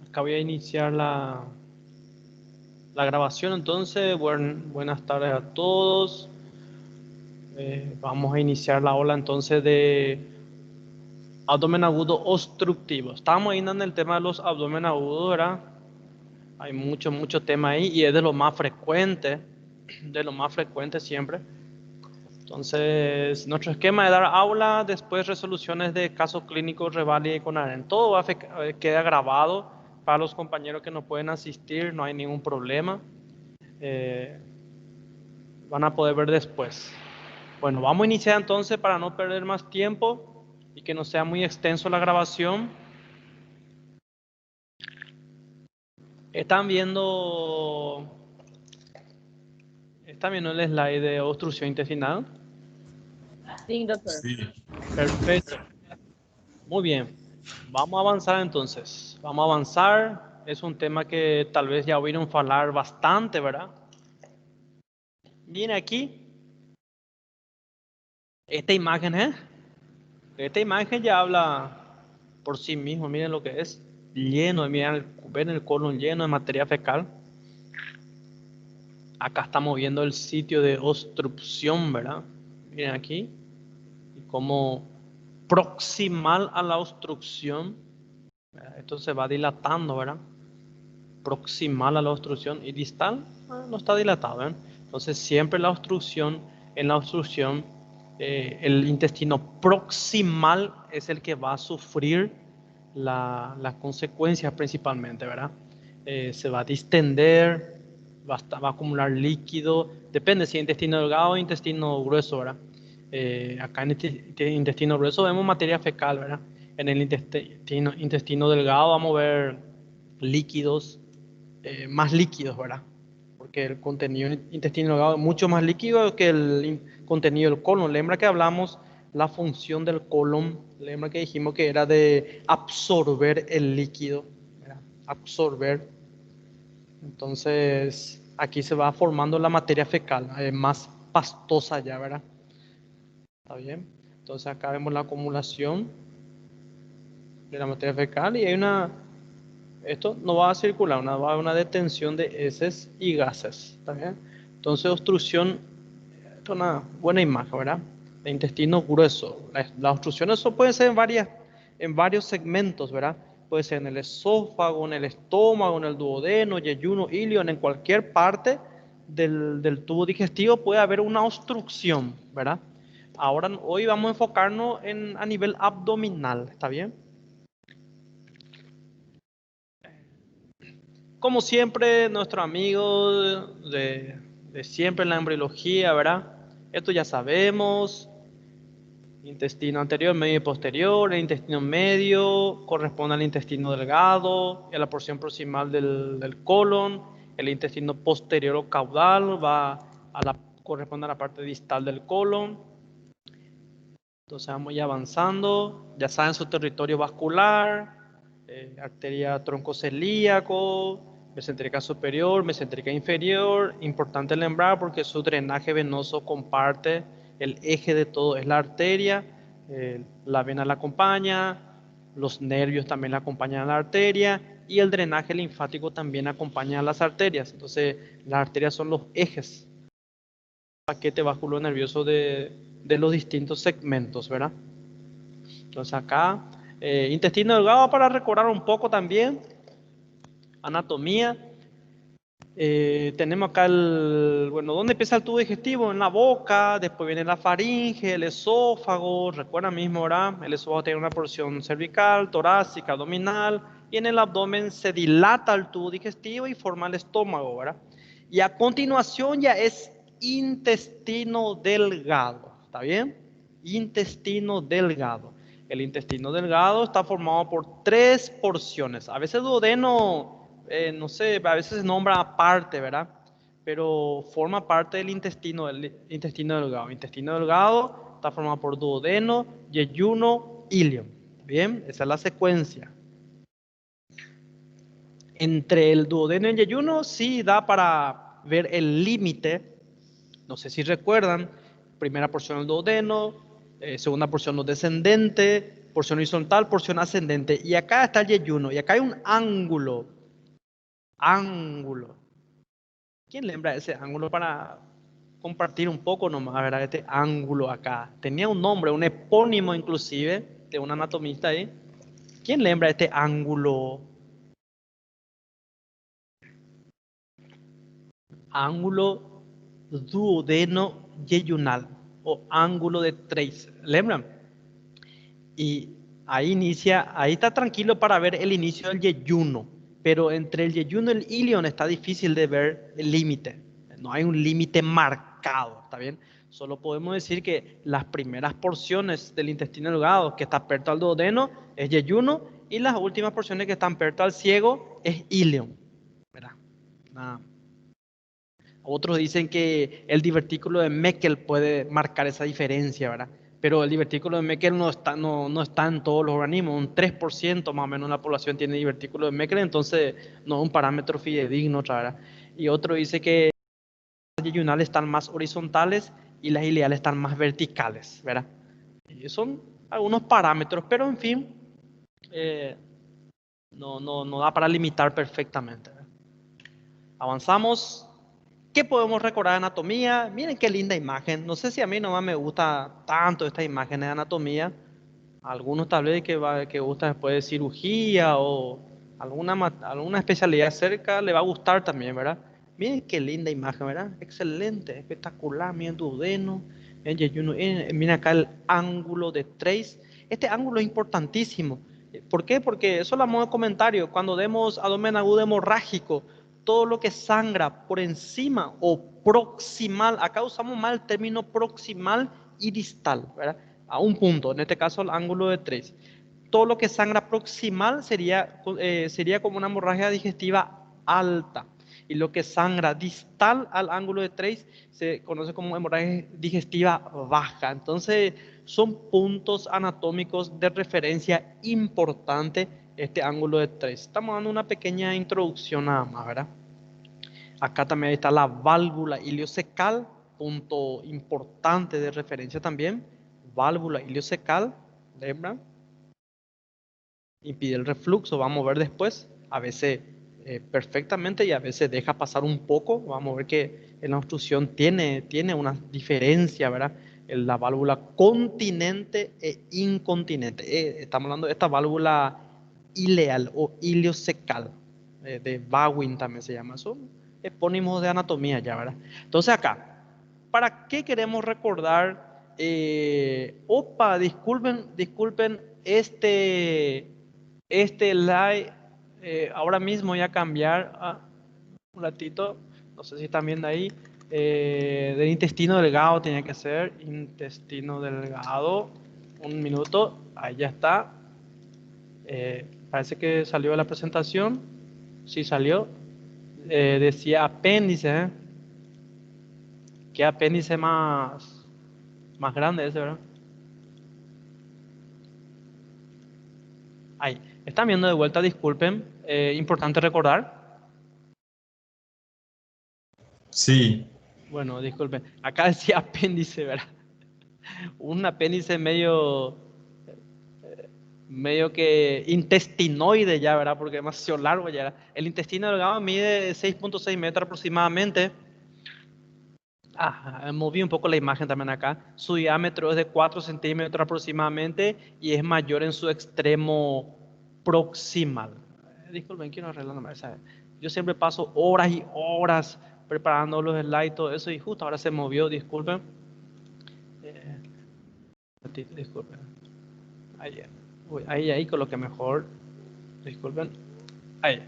Acá voy a iniciar la grabación, entonces, buenas tardes a todos. Vamos a iniciar la ola entonces de abdomen agudo obstructivo. Estamos ahí en el tema de los abdomen agudos, ¿verdad? Hay mucho tema ahí y es de lo más frecuente siempre. Entonces, nuestro esquema de dar aula, después resoluciones de casos clínicos, Revalida y Conaren. Todo queda grabado para los compañeros que no pueden asistir, no hay ningún problema. Van a poder ver después. Bueno, vamos a iniciar entonces para no perder más tiempo y que no sea muy extenso la grabación. Están viendo el slide de obstrucción intestinal. Sí, doctor. Sí. Perfecto. Muy bien. Vamos a avanzar entonces. Vamos a avanzar. Es un tema que tal vez ya oyeron hablar bastante, ¿verdad? Viene aquí. Esta imagen, Esta imagen ya habla por sí mismo. Miren lo que es. Ven el colon lleno de materia fecal. Acá estamos viendo el sitio de obstrucción, ¿verdad? Miren aquí. Y como proximal a la obstrucción, esto se va dilatando, ¿verdad? Proximal a la obstrucción y distal no está dilatado, ¿eh? Entonces siempre en la obstrucción, el intestino proximal es el que va a sufrir las consecuencias principalmente, ¿verdad? Se va a distender, va a acumular líquido, depende si es intestino delgado o intestino grueso, ¿verdad? Acá en este intestino grueso vemos materia fecal, ¿verdad? En el intestino delgado vamos a ver líquidos, más líquidos, ¿verdad? Porque el contenido intestino delgado es mucho más líquido que el contenido del colon. Lembra que hablamos la función del colon, lembra que dijimos que era de absorber el líquido, ¿verdad? Absorber. Entonces, aquí se va formando la materia fecal, más pastosa ya, ¿verdad? ¿Está bien? Entonces acá vemos la acumulación de la materia fecal y esto no va a circular, va a haber una detención de heces y gases, ¿está bien? Entonces obstrucción, esto es una buena imagen, ¿verdad? De intestino grueso. La obstrucción, eso puede ser en varios segmentos, ¿verdad? Puede ser en el esófago, en el estómago, en el duodeno, yeyuno, ilion, en cualquier parte del tubo digestivo puede haber una obstrucción, ¿verdad? Ahora, hoy vamos a enfocarnos a nivel abdominal, ¿está bien? Como siempre, nuestro amigo de siempre en la embriología, ¿verdad? Esto ya sabemos. Intestino anterior, medio y posterior. El intestino medio corresponde al intestino delgado y a la porción proximal del colon. El intestino posterior o caudal corresponde a la parte distal del colon. Entonces vamos ya avanzando. Ya saben su territorio vascular, arteria troncocelíaco, mesentérica superior, mesentérica inferior. Importante lembrar porque su drenaje venoso comparte el eje de todo, es la arteria, la vena la acompaña, los nervios también la acompañan a la arteria y el drenaje linfático también acompaña a las arterias. Entonces las arterias son los ejes, paquete vasculonervioso de los distintos segmentos, ¿verdad? Entonces acá, intestino delgado para recordar un poco también, anatomía. Tenemos acá bueno, ¿dónde empieza el tubo digestivo? En la boca, después viene la faringe, el esófago, recuerda mismo, ¿verdad? El esófago tiene una porción cervical, torácica, abdominal, y en el abdomen se dilata el tubo digestivo y forma el estómago, ¿verdad? Y a continuación ya es intestino delgado, ¿está bien? Intestino delgado. El intestino delgado está formado por 3 porciones. A veces duodeno, no sé, a veces se nombra aparte, ¿verdad? Pero forma parte del intestino delgado. El intestino delgado está formado por duodeno, yeyuno, ilion. Bien, esa es la secuencia. Entre el duodeno y el yeyuno sí da para ver el límite. No sé si recuerdan, primera porción el duodeno, segunda porción los descendente, porción horizontal, porción ascendente. Y acá está el yeyuno. Y acá hay un ángulo. Ángulo. ¿Quién lembra ese ángulo para compartir un poco nomás, verdad? Este ángulo acá. Tenía un nombre, un epónimo inclusive, de un anatomista ahí. ¿Quién lembra este ángulo? Ángulo duodeno yeyunal o ángulo de Treis. ¿Lembran? Y ahí inicia, ahí está tranquilo para ver el inicio del yeyuno. Pero entre el yeyuno y el ilion está difícil de ver el límite. No hay un límite marcado, ¿está bien? Solo podemos decir que las primeras porciones del intestino delgado que está perto al duodeno es yeyuno y las últimas porciones que están perto al ciego es ilion. ¿Verdad? Nada. Otros dicen que el divertículo de Meckel puede marcar esa diferencia, ¿verdad? Pero el divertículo de Meckel no está en todos los organismos. Un 3% más o menos de la población tiene divertículo de Meckel, entonces no es un parámetro fidedigno, ¿verdad? Y otro dice que las yeyunales están más horizontales y las ileales están más verticales, ¿verdad? Y son algunos parámetros, pero en fin, eh, no da para limitar perfectamente, ¿verdad? Avanzamos. ¿Qué podemos recordar de anatomía? Miren qué linda imagen. No sé si a mí nomás me gusta tanto esta imagen de anatomía. A algunos tal vez que gusta después de cirugía o alguna especialidad cerca le va a gustar también, ¿verdad? Miren qué linda imagen, ¿verdad? Excelente, espectacular. Miren duodeno, miren acá el ángulo de Treis. Este ángulo es importantísimo. ¿Por qué? Porque eso lo hablamos de comentario. Cuando demos abdomen agudo hemorrágico, todo lo que sangra por encima o proximal, acá usamos mal el término proximal y distal, ¿verdad? A un punto, en este caso el ángulo de Treis. Todo lo que sangra proximal sería como una hemorragia digestiva alta. Y lo que sangra distal al ángulo de Treis se conoce como hemorragia digestiva baja. Entonces, son puntos anatómicos de referencia importante este ángulo de Treis. Estamos dando una pequeña introducción nada más, ¿verdad? Acá también está la válvula iliocecal, punto importante de referencia también. Válvula iliocecal, ¿lembran? Impide el reflujo, vamos a ver después. A veces perfectamente y a veces deja pasar un poco. Vamos a ver que en la obstrucción tiene una diferencia, ¿verdad? En la válvula continente e incontinente. Estamos hablando de esta válvula ileal o iliocecal. De Bawin también se llama. Son epónimos de anatomía ya, ¿verdad? Entonces acá, ¿para qué queremos recordar? Disculpen, este live, ahora mismo voy a cambiar un ratito, no sé si están viendo ahí, del intestino delgado tenía que ser, intestino delgado, un minuto, ahí ya está. Parece que salió la presentación, sí salió, decía apéndice, ¿eh? ¿Qué apéndice más grande ese, verdad? Ahí, están viendo de vuelta, disculpen, importante recordar. Sí, Bueno, disculpen. Acá decía apéndice, ¿verdad? Un apéndice medio que intestinoide ya, ¿verdad? Porque es demasiado largo ya. El intestino delgado mide 6.6 metros aproximadamente. Moví un poco la imagen también acá. Su diámetro es de 4 centímetros aproximadamente y es mayor en su extremo proximal. Disculpen, quiero arreglar la mesa. Yo siempre paso horas y horas preparando los slides y todo eso y justo ahora se movió, disculpen. Disculpen. Ahí coloqué mejor. Disculpen. Ahí.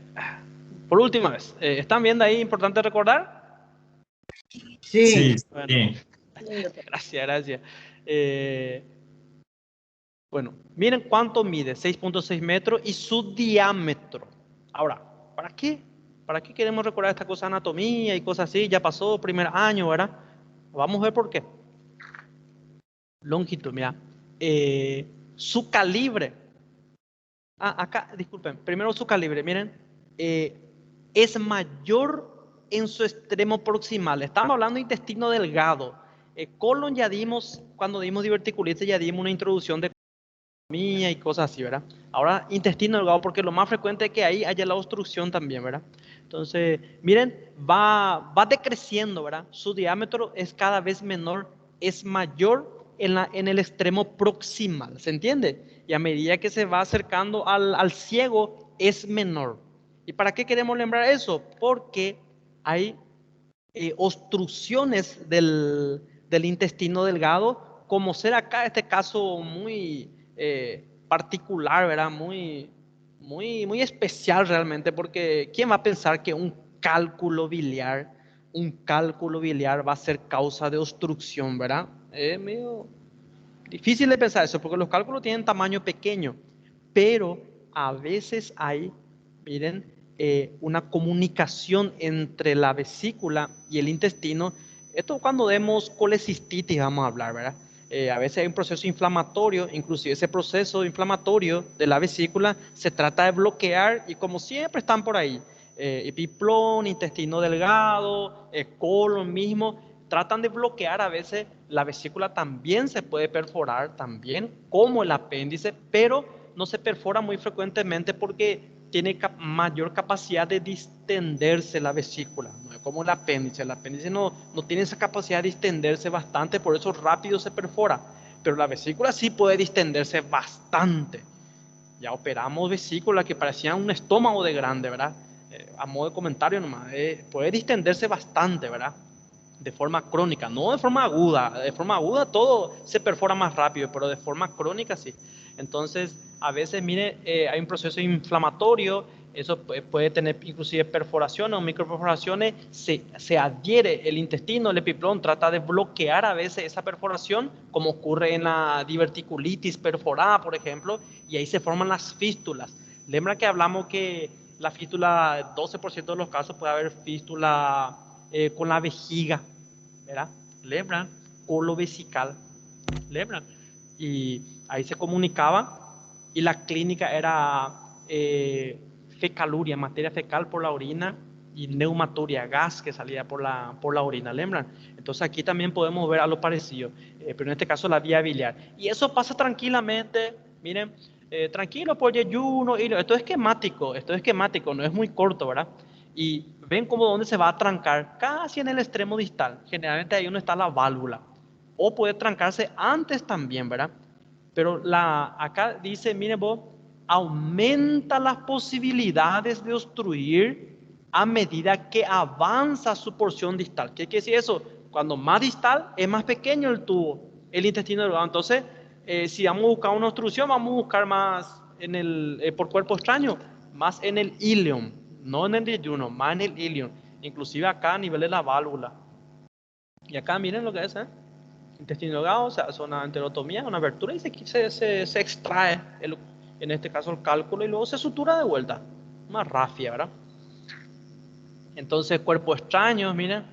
Por última vez. ¿Están viendo ahí? Importante recordar. sí, Sí. Bueno, sí. Sí, doctor. gracias. Eh, bueno, miren cuánto mide, 6.6 metros y su diámetro. Ahora, ¿para qué? ¿Para qué queremos recordar esta cosa de anatomía y cosas así? Ya pasó primer año, ¿verdad? Vamos a ver por qué. Longitud, mira. Su calibre. Acá, disculpen, primero su calibre, miren, eh, es mayor en su extremo proximal. Estamos hablando de intestino delgado. Colon ya dimos, cuando dimos diverticulitis, ya dimos una introducción de y cosas así, ¿verdad? Ahora, intestino delgado, porque lo más frecuente es que ahí haya la obstrucción también, ¿verdad? Entonces, miren, va decreciendo, ¿verdad? Su diámetro es cada vez menor, es mayor en el extremo proximal, ¿se entiende? Y a medida que se va acercando al ciego, es menor. ¿Y para qué queremos lembrar eso? Porque hay obstrucciones del intestino delgado, como ser acá este caso muy particular, ¿verdad? Muy especial realmente, porque ¿quién va a pensar que un cálculo biliar va a ser causa de obstrucción, ¿verdad? Es medio difícil de pensar eso, porque los cálculos tienen tamaño pequeño, pero a veces hay, miren, una comunicación entre la vesícula y el intestino. Esto cuando vemos colecistitis vamos a hablar, ¿verdad? A veces hay un proceso inflamatorio, inclusive ese proceso inflamatorio de la vesícula se trata de bloquear y como siempre están por ahí, epiplón, intestino delgado, colon mismo, tratan de bloquear a veces. La vesícula también se puede perforar, también como el apéndice, pero no se perfora muy frecuentemente porque tiene mayor capacidad de distenderse la vesícula, no es como el apéndice no tiene esa capacidad de distenderse bastante, por eso rápido se perfora, pero la vesícula sí puede distenderse bastante. Ya operamos vesículas que parecían un estómago de grande, ¿verdad? A modo de comentario nomás, puede distenderse bastante, ¿verdad? De forma crónica, no de forma aguda. De forma aguda todo se perfora más rápido, pero de forma crónica sí. Entonces, a veces, mire, hay un proceso inflamatorio, eso puede tener inclusive perforaciones o microperforaciones, se adhiere el intestino, el epiplón trata de bloquear a veces esa perforación, como ocurre en la diverticulitis perforada, por ejemplo, y ahí se forman las fístulas. Lembra que hablamos que la fístula, 12% de los casos puede haber fístula con la vejiga, ¿verdad? Lembran, colo vesical, lembran. Y ahí se comunicaba y la clínica era fecaluria, materia fecal por la orina y neumaturia, gas que salía por la orina, lembran. Entonces aquí también podemos ver algo parecido, pero en este caso la vía biliar. Y eso pasa tranquilamente, miren, tranquilo por yeyuno, y esto es esquemático, no es muy corto, ¿verdad? Y ven cómo dónde se va a trancar, casi en el extremo distal. Generalmente ahí donde está la válvula. O puede trancarse antes también, ¿verdad? Pero acá dice, miren vos, aumenta las posibilidades de obstruir a medida que avanza su porción distal. ¿Qué quiere decir eso? Cuando más distal es más pequeño el tubo, el intestino delgado. Entonces, si vamos a buscar una obstrucción, vamos a buscar más por cuerpo extraño, más en el ileum, no en el yeyuno, más en el ileum. Inclusive acá a nivel de la válvula. Y acá miren lo que es, ¿eh? Intestino delgado, o sea, hace una enterotomía, una abertura y se extrae, en este caso el cálculo, y luego se sutura de vuelta. Una rafia, ¿verdad? Entonces, cuerpos extraños, miren,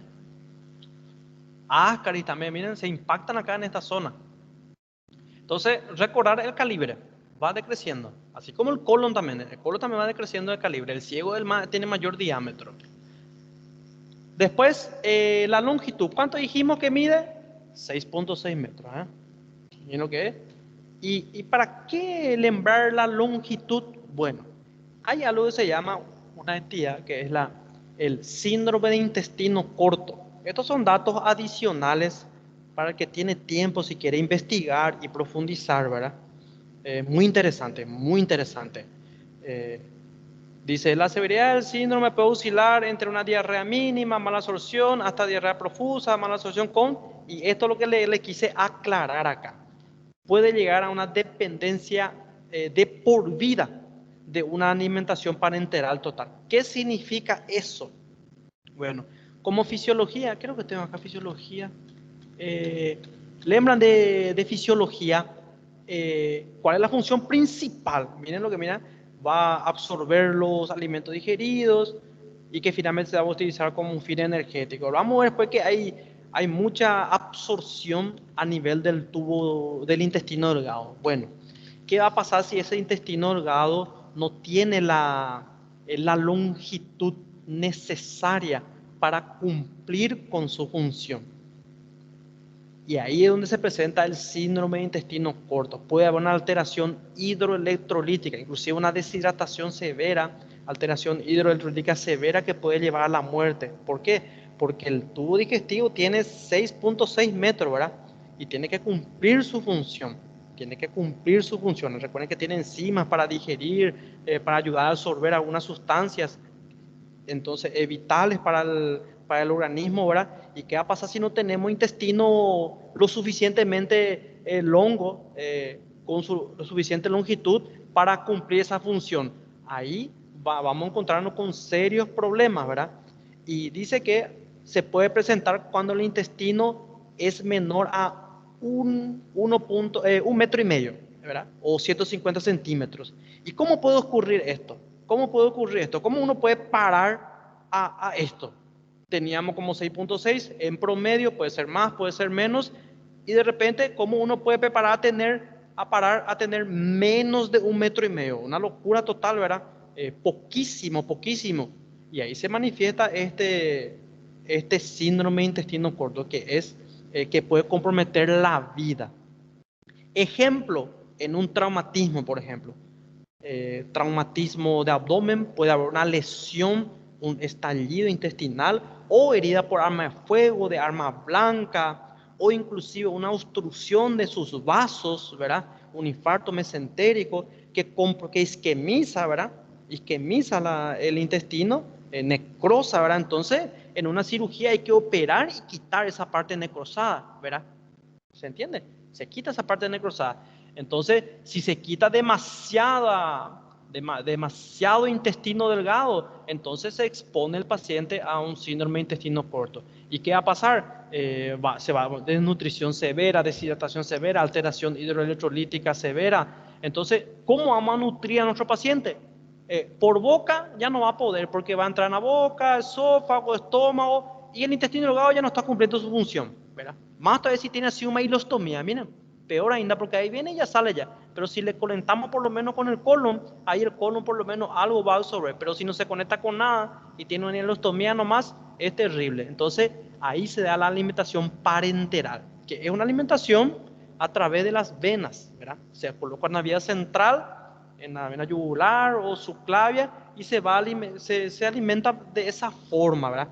áscaris también, miren, se impactan acá en esta zona. Entonces, recordar el calibre va decreciendo, así como el colon también va decreciendo de calibre, el ciego tiene mayor diámetro. Después, la longitud, ¿cuánto dijimos que mide? 6.6 metros, ¿eh? ¿Y lo que es? ¿Y para qué lembrar la longitud? Bueno, hay algo que se llama una entidad que es el síndrome de intestino corto. Estos son datos adicionales para el que tiene tiempo si quiere investigar y profundizar, ¿verdad? Muy interesante, muy interesante. Eh, Dice, la severidad del síndrome puede oscilar entre una diarrea mínima, mala absorción, hasta diarrea profusa, mala absorción y esto es lo que le quise aclarar acá. Puede llegar a una dependencia de por vida de una alimentación parenteral total. ¿Qué significa eso? Bueno, como fisiología, creo que tengo acá fisiología. Lembran de fisiología, ¿cuál es la función principal? Miren lo que mira, va a absorber los alimentos digeridos y que finalmente se va a utilizar como un fin energético. Vamos a ver después que hay mucha absorción a nivel del tubo del intestino delgado. Bueno, ¿qué va a pasar si ese intestino delgado no tiene la longitud necesaria para cumplir con su función? Y ahí es donde se presenta el síndrome de intestino corto. Puede haber una alteración hidroelectrolítica, inclusive una deshidratación severa, alteración hidroelectrolítica severa que puede llevar a la muerte. ¿Por qué? Porque el tubo digestivo tiene 6.6 metros, ¿verdad? Y tiene que cumplir su función. Tiene que cumplir su función. Recuerden que tiene enzimas para digerir, para ayudar a absorber algunas sustancias, entonces vitales para el organismo, ¿verdad? ¿Y qué va a pasar si no tenemos intestino lo suficientemente longo, lo suficiente longitud para cumplir esa función? Ahí vamos a encontrarnos con serios problemas, ¿verdad? Y dice que se puede presentar cuando el intestino es menor a un metro y medio, ¿verdad? O 150 centímetros. ¿Y cómo puede ocurrir esto? ¿Cómo puede ocurrir esto? ¿Cómo uno puede parar a esto? Teníamos como 6.6 en promedio, puede ser más, puede ser menos, y de repente, ¿cómo uno puede preparar parar a tener menos de un metro y medio? Una locura total, ¿verdad? Poquísimo, poquísimo. Y ahí se manifiesta este síndrome de intestino corto que puede comprometer la vida. Ejemplo, en un traumatismo, por ejemplo. Traumatismo de abdomen, puede haber una lesión, un estallido intestinal o herida por arma de fuego, de arma blanca, o inclusive una obstrucción de sus vasos, ¿verdad? Un infarto mesentérico que isquemiza, ¿verdad? Isquemiza el intestino, necrosa, ¿verdad? Entonces, en una cirugía hay que operar y quitar esa parte necrosada, ¿verdad? ¿Se entiende? Se quita esa parte necrosada. Entonces, si se quita demasiado intestino delgado, entonces se expone el paciente a un síndrome de intestino corto. ¿Y qué va a pasar? Se va a desnutrición severa, deshidratación severa, alteración hidroelectrolítica severa. Entonces, ¿cómo vamos a nutrir a nuestro paciente? Por boca ya no va a poder porque va a entrar en la boca, esófago, estómago, y el intestino delgado ya no está cumpliendo su función, ¿verdad? Más todavía si tiene así una hilostomía, miren, peor ainda porque ahí viene y ya sale ya. Pero si le conectamos por lo menos con el colon, ahí el colon por lo menos algo va a absorber. Pero si no se conecta con nada y tiene una hilostomía nomás, es terrible. Entonces ahí se da la alimentación parenteral, que es una alimentación a través de las venas, ¿verdad? Se coloca en la vía central, en la vena yugular o subclavia, y se alimenta de esa forma, ¿verdad?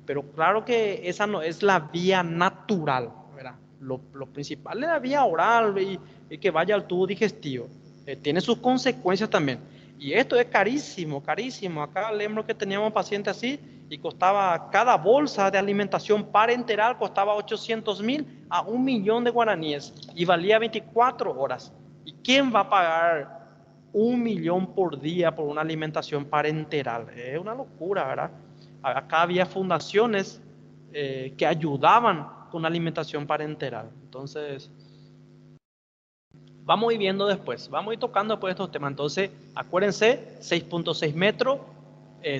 Pero claro que esa no es la vía natural, ¿verdad? Lo principal es la vía oral y que vaya al tubo digestivo. Tiene sus consecuencias también. Y esto es carísimo, carísimo. Acá lembro que teníamos pacientes así y costaba cada bolsa de alimentación parenteral costaba 800.000 a 1.000.000 de guaraníes y valía 24 horas. ¿Y quién va a pagar 1.000.000 por día por una alimentación parenteral? Es una locura, ¿verdad? Acá había fundaciones que ayudaban con la alimentación parenteral. Entonces, vamos a ir viendo después, vamos a ir tocando después estos temas. Entonces, acuérdense, 6.6 metros,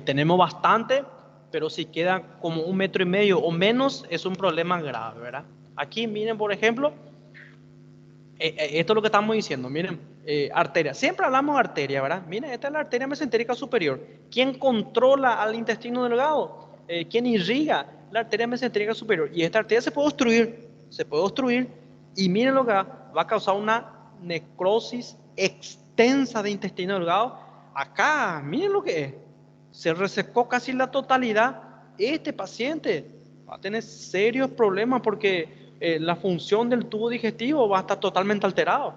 tenemos bastante, pero si queda como 1,5 metros o menos, es un problema grave, ¿verdad? Aquí miren, por ejemplo, esto es lo que estamos diciendo, miren, arteria. Siempre hablamos de arteria, ¿verdad? Miren, esta es la arteria mesentérica superior. ¿Quién controla al intestino delgado? ¿Quién irriga? La arteria mesentérica superior. Y esta arteria se puede obstruir, y miren lo que va a causar una necrosis extensa de intestino delgado. Acá, miren lo que es. Se resecó casi la totalidad. Este paciente va a tener serios problemas porque la función del tubo digestivo va a estar totalmente alterado.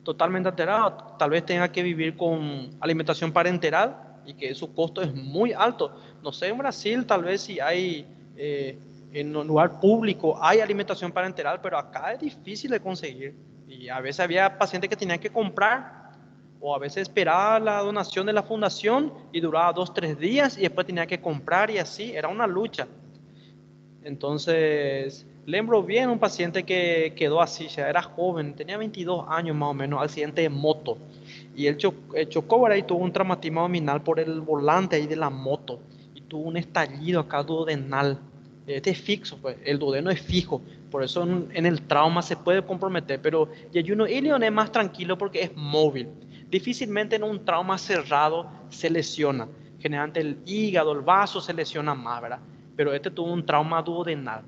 Totalmente alterado. Tal vez tenga que vivir con alimentación parenteral y que su costo es muy alto. No sé, en Brasil tal vez si hay en un lugar público hay alimentación parenteral, pero acá es difícil de conseguir. Y a veces había pacientes que tenían que comprar o a veces esperaba la donación de la fundación y duraba 2, 3 días y después tenía que comprar y así, era una lucha. Entonces, lembro bien un paciente que quedó así, ya era joven, tenía 22 años más o menos, accidente de moto. Y él chocó, ¿verdad? Y tuvo un traumatismo abdominal por el volante ahí de la moto. Y tuvo un estallido acá duodenal. Este es fixo, pues, el duodeno es fijo. Por eso en el trauma se puede comprometer. Pero yeyuno ilion es más tranquilo porque es móvil. Difícilmente en un trauma cerrado se lesiona. Generalmente el hígado, el vaso se lesiona más, ¿verdad? Pero este tuvo un trauma duodenal.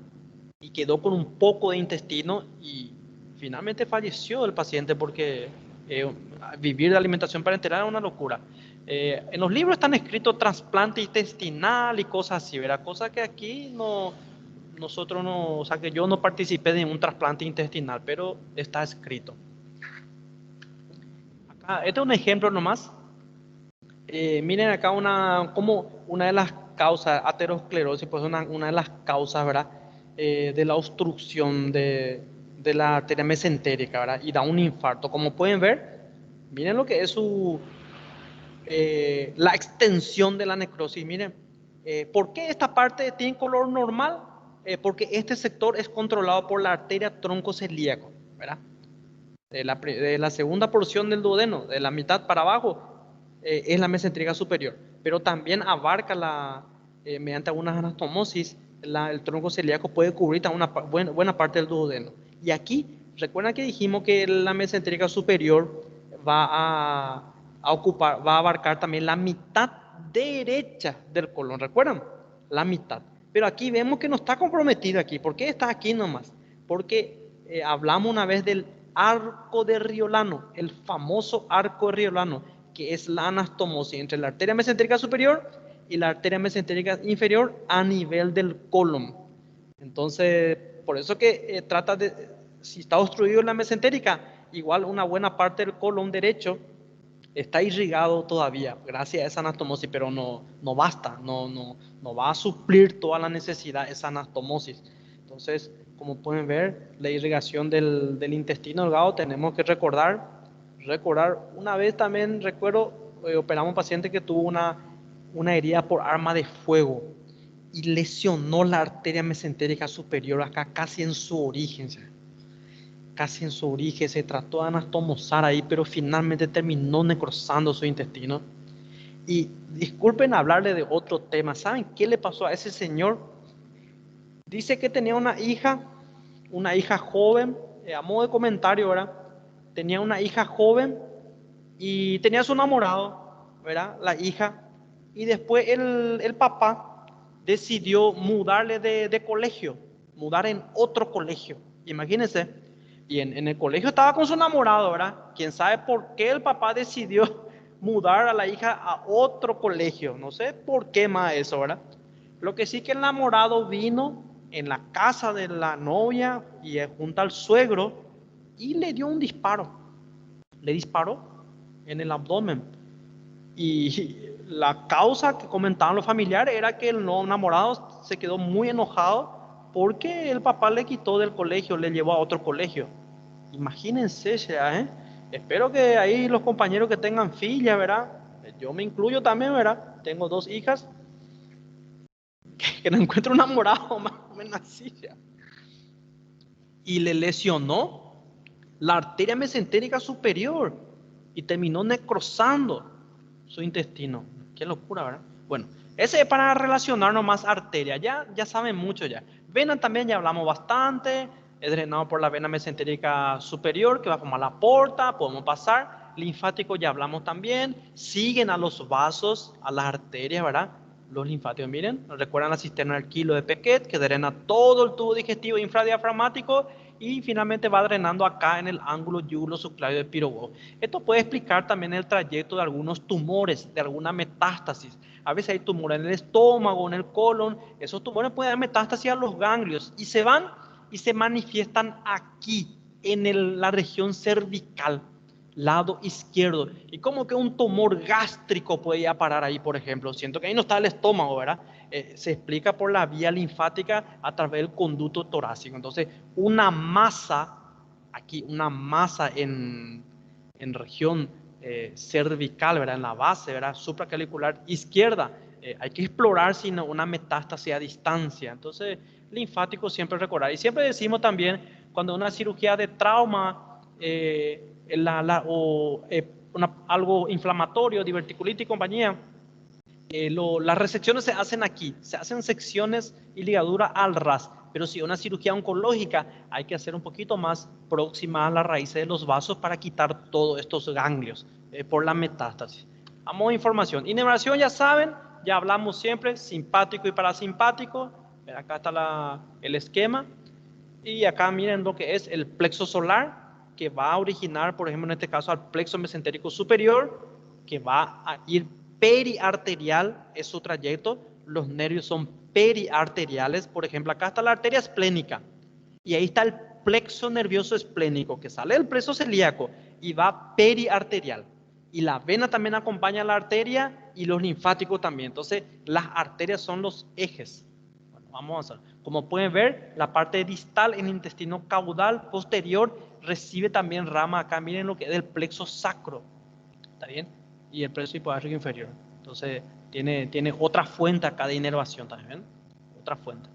y quedó con un poco de intestino y finalmente falleció el paciente porque vivir de alimentación parenteral es una locura. En los libros están escritos trasplante intestinal y cosas así, ¿verdad? Cosas que aquí no, nosotros no, o sea que yo no participé de un trasplante intestinal, pero está escrito. Acá, este es un ejemplo nomás. Miren acá como una de las causas, aterosclerosis, pues una de las causas, ¿verdad? De la obstrucción de la arteria mesentérica, ¿verdad? Y da un infarto. Como pueden ver, miren lo que es la extensión de la necrosis. Miren, ¿por qué esta parte tiene color normal? Porque este sector es controlado por la arteria troncocelíaco, ¿verdad? De la segunda porción del duodeno, de la mitad para abajo, es la mesenterica superior, pero también abarca mediante algunas anastomosis, el tronco celíaco puede cubrir una buena parte del duodeno. Y aquí, recuerdan que dijimos que la mesenterica superior va a abarcar también la mitad derecha del colon, ¿recuerdan? La mitad. Pero aquí vemos que no está comprometido aquí. ¿Por qué está aquí nomás? Porque hablamos una vez del arco de Riolano, el famoso arco de Riolano, que es la anastomosis entre la arteria mesentérica superior y la arteria mesentérica inferior a nivel del colon. Entonces, por eso que trata de, si está obstruido la mesentérica, igual una buena parte del colon derecho está irrigado todavía, gracias a esa anastomosis, pero no basta, no va a suplir toda la necesidad esa anastomosis. Entonces, como pueden ver, la irrigación del intestino delgado tenemos que recordar. Una vez también recuerdo, operamos a un paciente que tuvo una herida por arma de fuego y lesionó la arteria mesentérica superior acá casi en su origen. Casi en su origen, se trató de anastomosar ahí, pero finalmente terminó necrosando su intestino. Y disculpen hablarle de otro tema, ¿saben qué le pasó a ese señor? Dice que tenía una hija joven, a modo de comentario, ¿verdad? Tenía una hija joven y tenía su enamorado, ¿verdad? La hija. Y después el papá decidió mudarle de colegio, mudar en otro colegio. Imagínense. Y en el colegio estaba con su enamorado, ¿verdad? Quién sabe por qué el papá decidió mudar a la hija a otro colegio. No sé por qué más eso, ¿verdad? Lo que sí que el enamorado vino en la casa de la novia y junto al suegro y le dio un disparo. Le disparó en el abdomen. Y la causa que comentaban los familiares era que el no enamorado se quedó muy enojado porque el papá le quitó del colegio, le llevó a otro colegio. Imagínense ya, ¿eh? Espero que ahí los compañeros que tengan fillas, ¿verdad? Yo me incluyo también, ¿verdad? Tengo 2 hijas, que no encuentro un enamorado más o menos así ya. Y le lesionó la arteria mesentérica superior y terminó necrosando su intestino. Qué locura, ¿verdad? Bueno, ese es para relacionarnos más arteria. Ya saben mucho ya. Vena también ya hablamos bastante. Es drenado por la vena mesentérica superior que va a formar la porta. Podemos pasar. Linfático ya hablamos también. Siguen a los vasos, a las arterias, ¿verdad? Los linfáticos, miren, recuerdan la cisterna del kilo de Pequet que drena todo el tubo digestivo infradiafragmático y finalmente va drenando acá en el ángulo yugulo-subclavio de Piro. Esto puede explicar también el trayecto de algunos tumores, de alguna metástasis. A veces hay tumores en el estómago, en el colon. Esos tumores pueden dar metástasis a los ganglios y se van y se manifiestan aquí, en la región cervical, lado izquierdo. Y como que un tumor gástrico puede ir a parar ahí, por ejemplo. Siento que ahí no está el estómago, ¿verdad? Se explica por la vía linfática a través del conducto torácico. Entonces, una masa, aquí, una masa en región cervical, ¿verdad? En la base, ¿verdad? Supraclavicular izquierda. Hay que explorar si no una metástasis a distancia. Entonces, linfático siempre recordar. Y siempre decimos también, cuando una cirugía de trauma algo inflamatorio, diverticulitis y compañía, las resecciones se hacen aquí, se hacen secciones y ligadura al ras, pero si una cirugía oncológica hay que hacer un poquito más próxima a la raíz de los vasos para quitar todos estos ganglios por la metástasis. A modo de información, inervación ya saben, ya hablamos siempre, simpático y parasimpático, acá está el esquema. Y acá miren lo que es el plexo solar, que va a originar, por ejemplo, en este caso, al plexo mesentérico superior, que va a ir periarterial, es su trayecto. Los nervios son periarteriales. Por ejemplo, acá está la arteria esplénica. Y ahí está el plexo nervioso esplénico, que sale del plexo celíaco y va periarterial. Y la vena también acompaña a la arteria y los linfáticos también. Entonces, las arterias son los ejes. Bueno, vamos a hacer. Como pueden ver, la parte distal en el intestino caudal posterior recibe también rama acá. Miren lo que es del plexo sacro. ¿Está bien? Y el plexo hipogástrico inferior. Entonces, tiene otra fuente acá de inervación también. Otra fuente.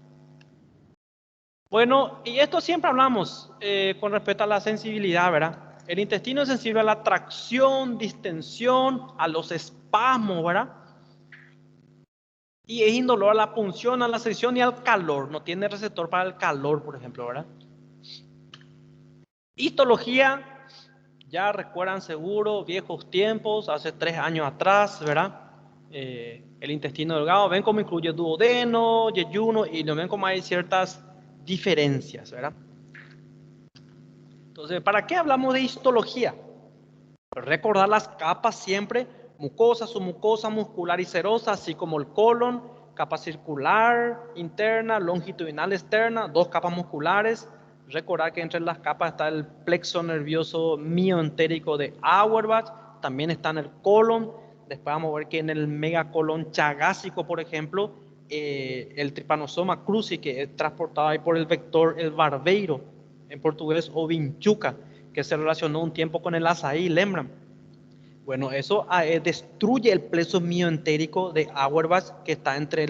Bueno, y esto siempre hablamos con respecto a la sensibilidad, ¿verdad? El intestino es sensible a la tracción, distensión, a los espasmos, ¿verdad? Y es indolor a la punción, a la sección y al calor. No tiene receptor para el calor, por ejemplo, ¿verdad? Histología, ya recuerdan seguro, viejos tiempos, hace 3 años atrás, ¿verdad? El intestino delgado, ven cómo incluye duodeno, yeyuno, y no ven cómo hay ciertas diferencias, ¿verdad? Entonces, ¿para qué hablamos de histología? Recordar las capas siempre, mucosa, submucosa, muscular y serosa, así como el colon, capa circular interna, longitudinal externa, 2 capas musculares. Recordar que entre las capas está el plexo nervioso mioentérico de Auerbach, también está en el colon. Después vamos a ver que en el megacolon chagásico, por ejemplo, el trypanosoma cruzi, que es transportado ahí por el vector el barbeiro, en portugués, o vinchuca, que se relacionó un tiempo con el azaí, lembran. Bueno, eso destruye el plexo mioentérico de Auerbach, que está entre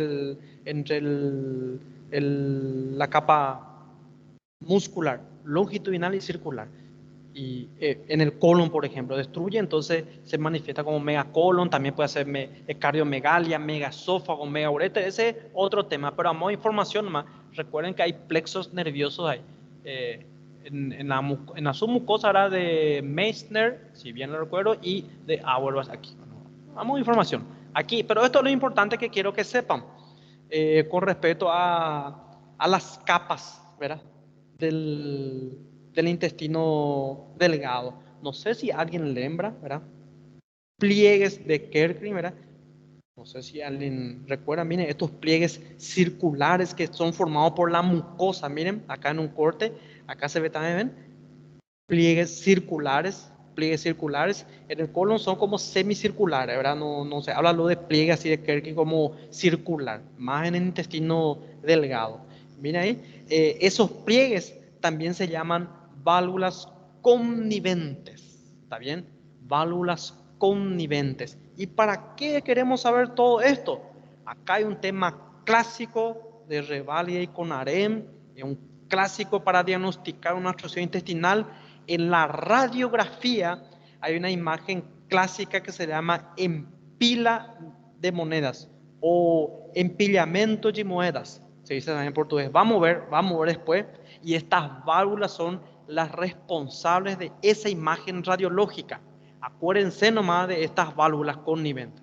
la capa muscular, longitudinal y circular. Y en el colon, por ejemplo, destruye, entonces se manifiesta como megacolon, también puede ser cardiomegalia, megaesófago, megaureter, ese es otro tema, pero a modo de información más, recuerden que hay plexos nerviosos ahí. En la submucosa era de Meissner, si bien lo recuerdo, y de Auerbach aquí. Vamos a información. Aquí, pero esto es lo importante que quiero que sepan con respecto a las capas, ¿verdad? Del intestino delgado. No sé si alguien lembra, ¿verdad? Pliegues de Kerckrin, ¿verdad? No sé si alguien recuerda, miren, estos pliegues circulares que son formados por la mucosa, miren, acá en un corte, acá se ve también, ¿ven? Pliegues circulares, en el colon son como semicirculares, ¿verdad? No se habla lo de pliegues así de Kerckrin como circular, más en el intestino delgado. Miren ahí, esos pliegues también se llaman válvulas conniventes, ¿está bien? Válvulas conniventes. ¿Y para qué queremos saber todo esto? Acá hay un tema clásico de Revalia y Conarem, un clásico para diagnosticar una obstrucción intestinal. En la radiografía hay una imagen clásica que se llama empila de monedas o empillamento de moedas, se dice también en portugués. Vamos a ver después. Y estas válvulas son las responsables de esa imagen radiológica. Acuérdense nomás de estas válvulas conniventes.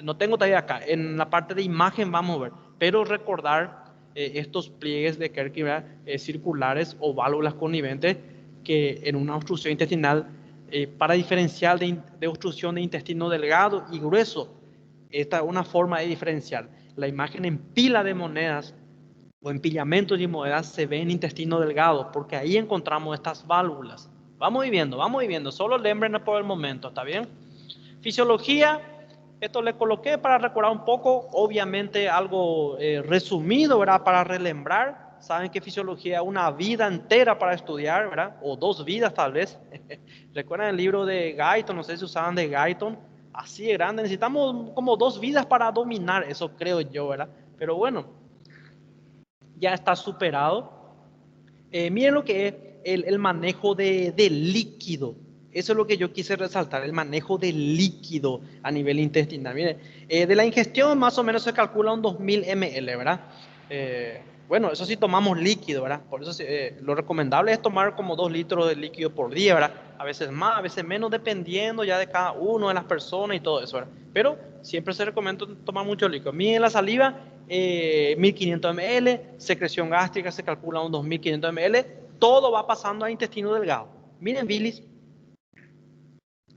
No tengo todavía acá, en la parte de imagen vamos a ver, pero recordar estos pliegues de Kerckrin circulares o válvulas conniventes que en una obstrucción intestinal, para diferenciar de obstrucción de intestino delgado y grueso, esta es una forma de diferenciar. La imagen en pila de monedas o empillamento de monedas se ve en intestino delgado, porque ahí encontramos estas válvulas. Vamos viendo, solo lembren por el momento, ¿está bien? Fisiología, esto le coloqué para recordar un poco, obviamente algo resumido, ¿verdad? Para relembrar. Saben que fisiología es una vida entera para estudiar, ¿verdad? O 2 vidas tal vez. ¿Recuerdan el libro de Guyton? No sé si usaban de Guyton. Así de grande, necesitamos como 2 vidas para dominar, eso creo yo, ¿verdad? Pero bueno, ya está superado. Miren lo que es el manejo de líquido. Eso es lo que yo quise resaltar, el manejo de líquido a nivel intestinal. Miren, de la ingestión más o menos se calcula un 2000 ml, ¿verdad? Bueno, eso sí tomamos líquido, ¿verdad? Por eso lo recomendable es tomar como 2 litros de líquido por día, ¿verdad? A veces más, a veces menos, dependiendo ya de cada uno de las personas y todo eso, ¿verdad? Pero siempre se recomienda tomar mucho líquido. Miren la saliva, 1500 ml, secreción gástrica se calcula un 2500 ml, todo va pasando al intestino delgado. Miren bilis,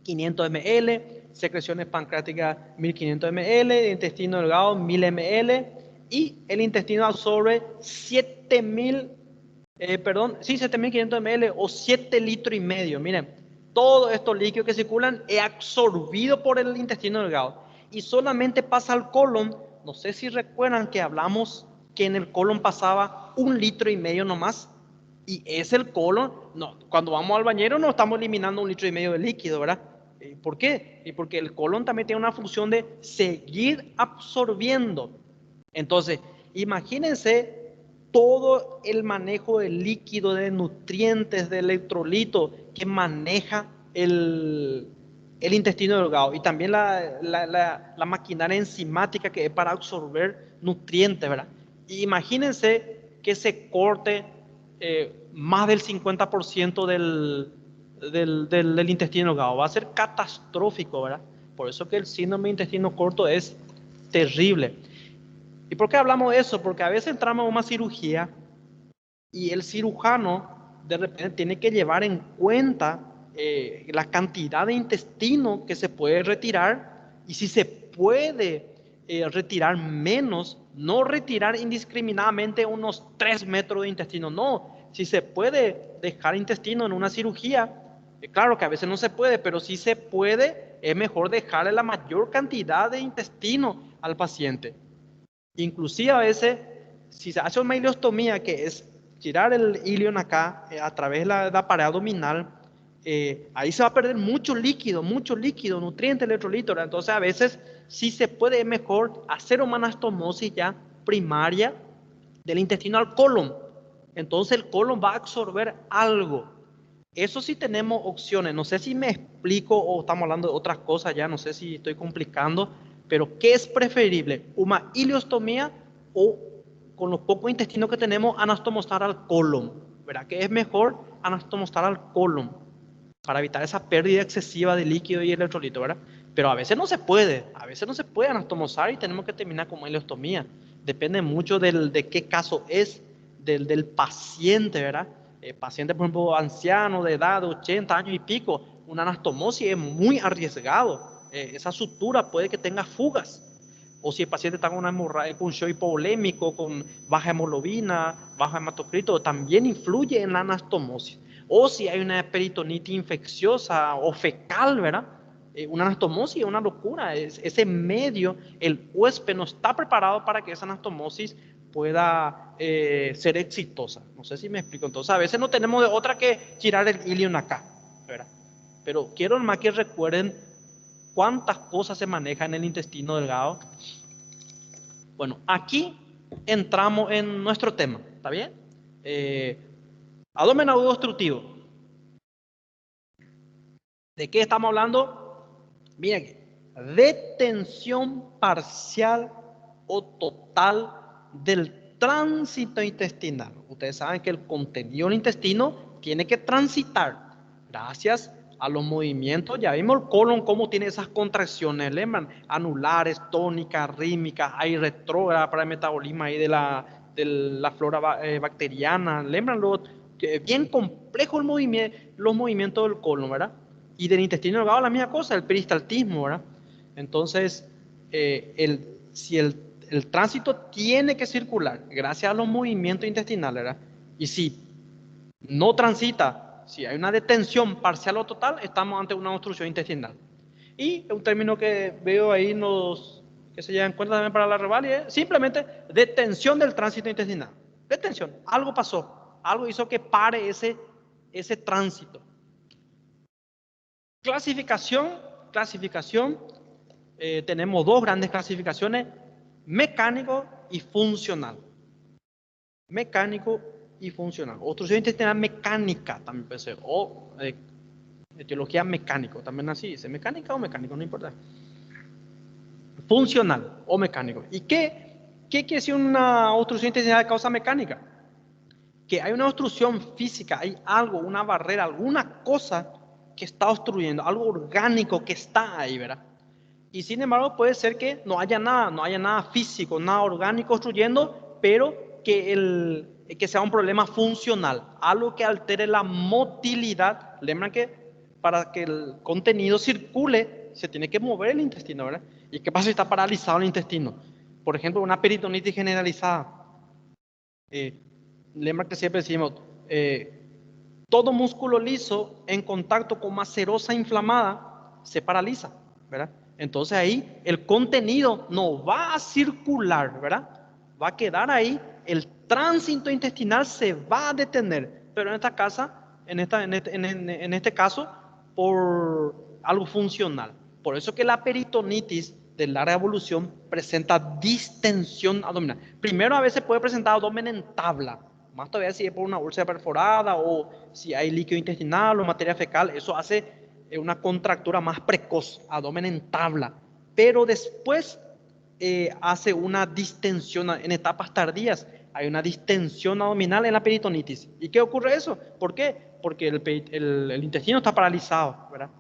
500 ml, secreciones pancreáticas 1500 ml, intestino delgado 1000 ml y el intestino absorbe 7500 ml o 7 litros y medio. Miren, todos estos líquidos que circulan es absorbido por el intestino delgado y solamente pasa al colon. No sé si recuerdan que hablamos que en el colon pasaba 1,5 litros nomás. Y es el colon, no, cuando vamos al bañero no estamos eliminando 1,5 litros de líquido, ¿verdad? ¿Por qué? Y porque el colon también tiene una función de seguir absorbiendo. Entonces, imagínense todo el manejo de líquido, de nutrientes, de electrolitos que maneja el intestino delgado y también la maquinaria enzimática que es para absorber nutrientes, ¿verdad? Y imagínense que se corte más del 50% del intestino delgado. Va a ser catastrófico, ¿verdad? Por eso que el síndrome de intestino corto es terrible. ¿Y por qué hablamos de eso? Porque a veces entramos en una cirugía y el cirujano de repente tiene que llevar en cuenta la cantidad de intestino que se puede retirar y si se puede retirar menos, no retirar indiscriminadamente unos 3 metros de intestino, no. Si se puede dejar intestino en una cirugía, claro que a veces no se puede, pero si se puede, es mejor dejarle la mayor cantidad de intestino al paciente. Inclusive a veces, si se hace una ileostomía, que es tirar el ilion acá a través de la pared abdominal, ahí se va a perder mucho líquido, nutrientes, electrolitos. Entonces a veces, si se puede, es mejor hacer una anastomosis ya primaria del intestino al colon. Entonces el colon va a absorber algo. Eso sí tenemos opciones. No sé si me explico o estamos hablando de otras cosas ya, no sé si estoy complicando, pero ¿qué es preferible? ¿Una ileostomía o con los pocos intestinos que tenemos anastomosar al colon? ¿Verdad? ¿Qué es mejor anastomosar al colon? Para evitar esa pérdida excesiva de líquido y electrolito, ¿verdad? Pero a veces no se puede anastomosar y tenemos que terminar con ileostomía. Depende mucho de qué caso es, del paciente, ¿verdad? Paciente, por ejemplo, anciano de edad de 80 años y pico, una anastomosis es muy arriesgado. Esa sutura puede que tenga fugas. O si el paciente está con una hemorragia, con un shock hipovolémico, con baja hemoglobina, baja hematocrito, también influye en la anastomosis. O si hay una peritonitis infecciosa o fecal, ¿verdad? Una anastomosis es una locura. Ese medio, el huésped no está preparado para que esa anastomosis pueda ser exitosa. No sé si me explico. Entonces, a veces no tenemos de otra que girar el ilion acá, ¿verdad? Pero quiero más que recuerden cuántas cosas se manejan en el intestino delgado. Bueno, aquí entramos en nuestro tema, ¿está bien? Abdomen agudo obstructivo. ¿De qué estamos hablando? Miren, detención parcial o total del tránsito intestinal. Ustedes saben que el contenido del intestino tiene que transitar gracias a los movimientos. Ya vimos el colon cómo tiene esas contracciones, ¿lembran? Anulares, tónicas, rítmicas, hay retrógrada para el metabolismo ahí de la flora bacteriana, ¿lembran? Bien complejo los movimientos del colon, ¿verdad? Y del intestino delgado la misma cosa, el peristaltismo, ¿verdad? Entonces, si el tránsito tiene que circular gracias a los movimientos intestinales, ¿verdad? Y si no transita, si hay una detención parcial o total, estamos ante una obstrucción intestinal. Y un término que veo ahí que se lleva en cuenta también para la reválida es simplemente detención del tránsito intestinal. Detención, algo pasó, algo hizo que pare ese tránsito. Clasificación, tenemos dos grandes clasificaciones, mecánico y funcional. Mecánico y funcional. Obstrucción intestinal mecánica también puede ser, o etiología mecánico, también así dice, mecánica o mecánico, no importa. Funcional o mecánico. ¿Y qué quiere decir una obstrucción intestinal de causa mecánica? Que hay una obstrucción física, hay algo, una barrera, alguna cosa que está obstruyendo, algo orgánico que está ahí, ¿verdad? Y sin embargo puede ser que no haya nada físico, nada orgánico obstruyendo, pero que sea un problema funcional, algo que altere la motilidad. Lembran que para que el contenido circule se tiene que mover el intestino, ¿verdad? ¿Y qué pasa si está paralizado el intestino? Por ejemplo, una peritonitis generalizada. Lembran que siempre decimos, todo músculo liso en contacto con macerosa inflamada se paraliza, ¿verdad? Entonces ahí el contenido no va a circular, ¿verdad? Va a quedar ahí, el tránsito intestinal se va a detener, pero en este caso, por algo funcional. Por eso que la peritonitis de larga evolución presenta distensión abdominal. Primero a veces puede presentar abdomen en tabla, más todavía si es por una úlcera perforada o si hay líquido intestinal o materia fecal, eso hace una contractura más precoz, abdomen en tabla. Pero después hace una distensión en etapas tardías. Hay una distensión abdominal en la peritonitis. ¿Y qué ocurre eso? ¿Por qué? Porque el intestino está paralizado, ¿verdad?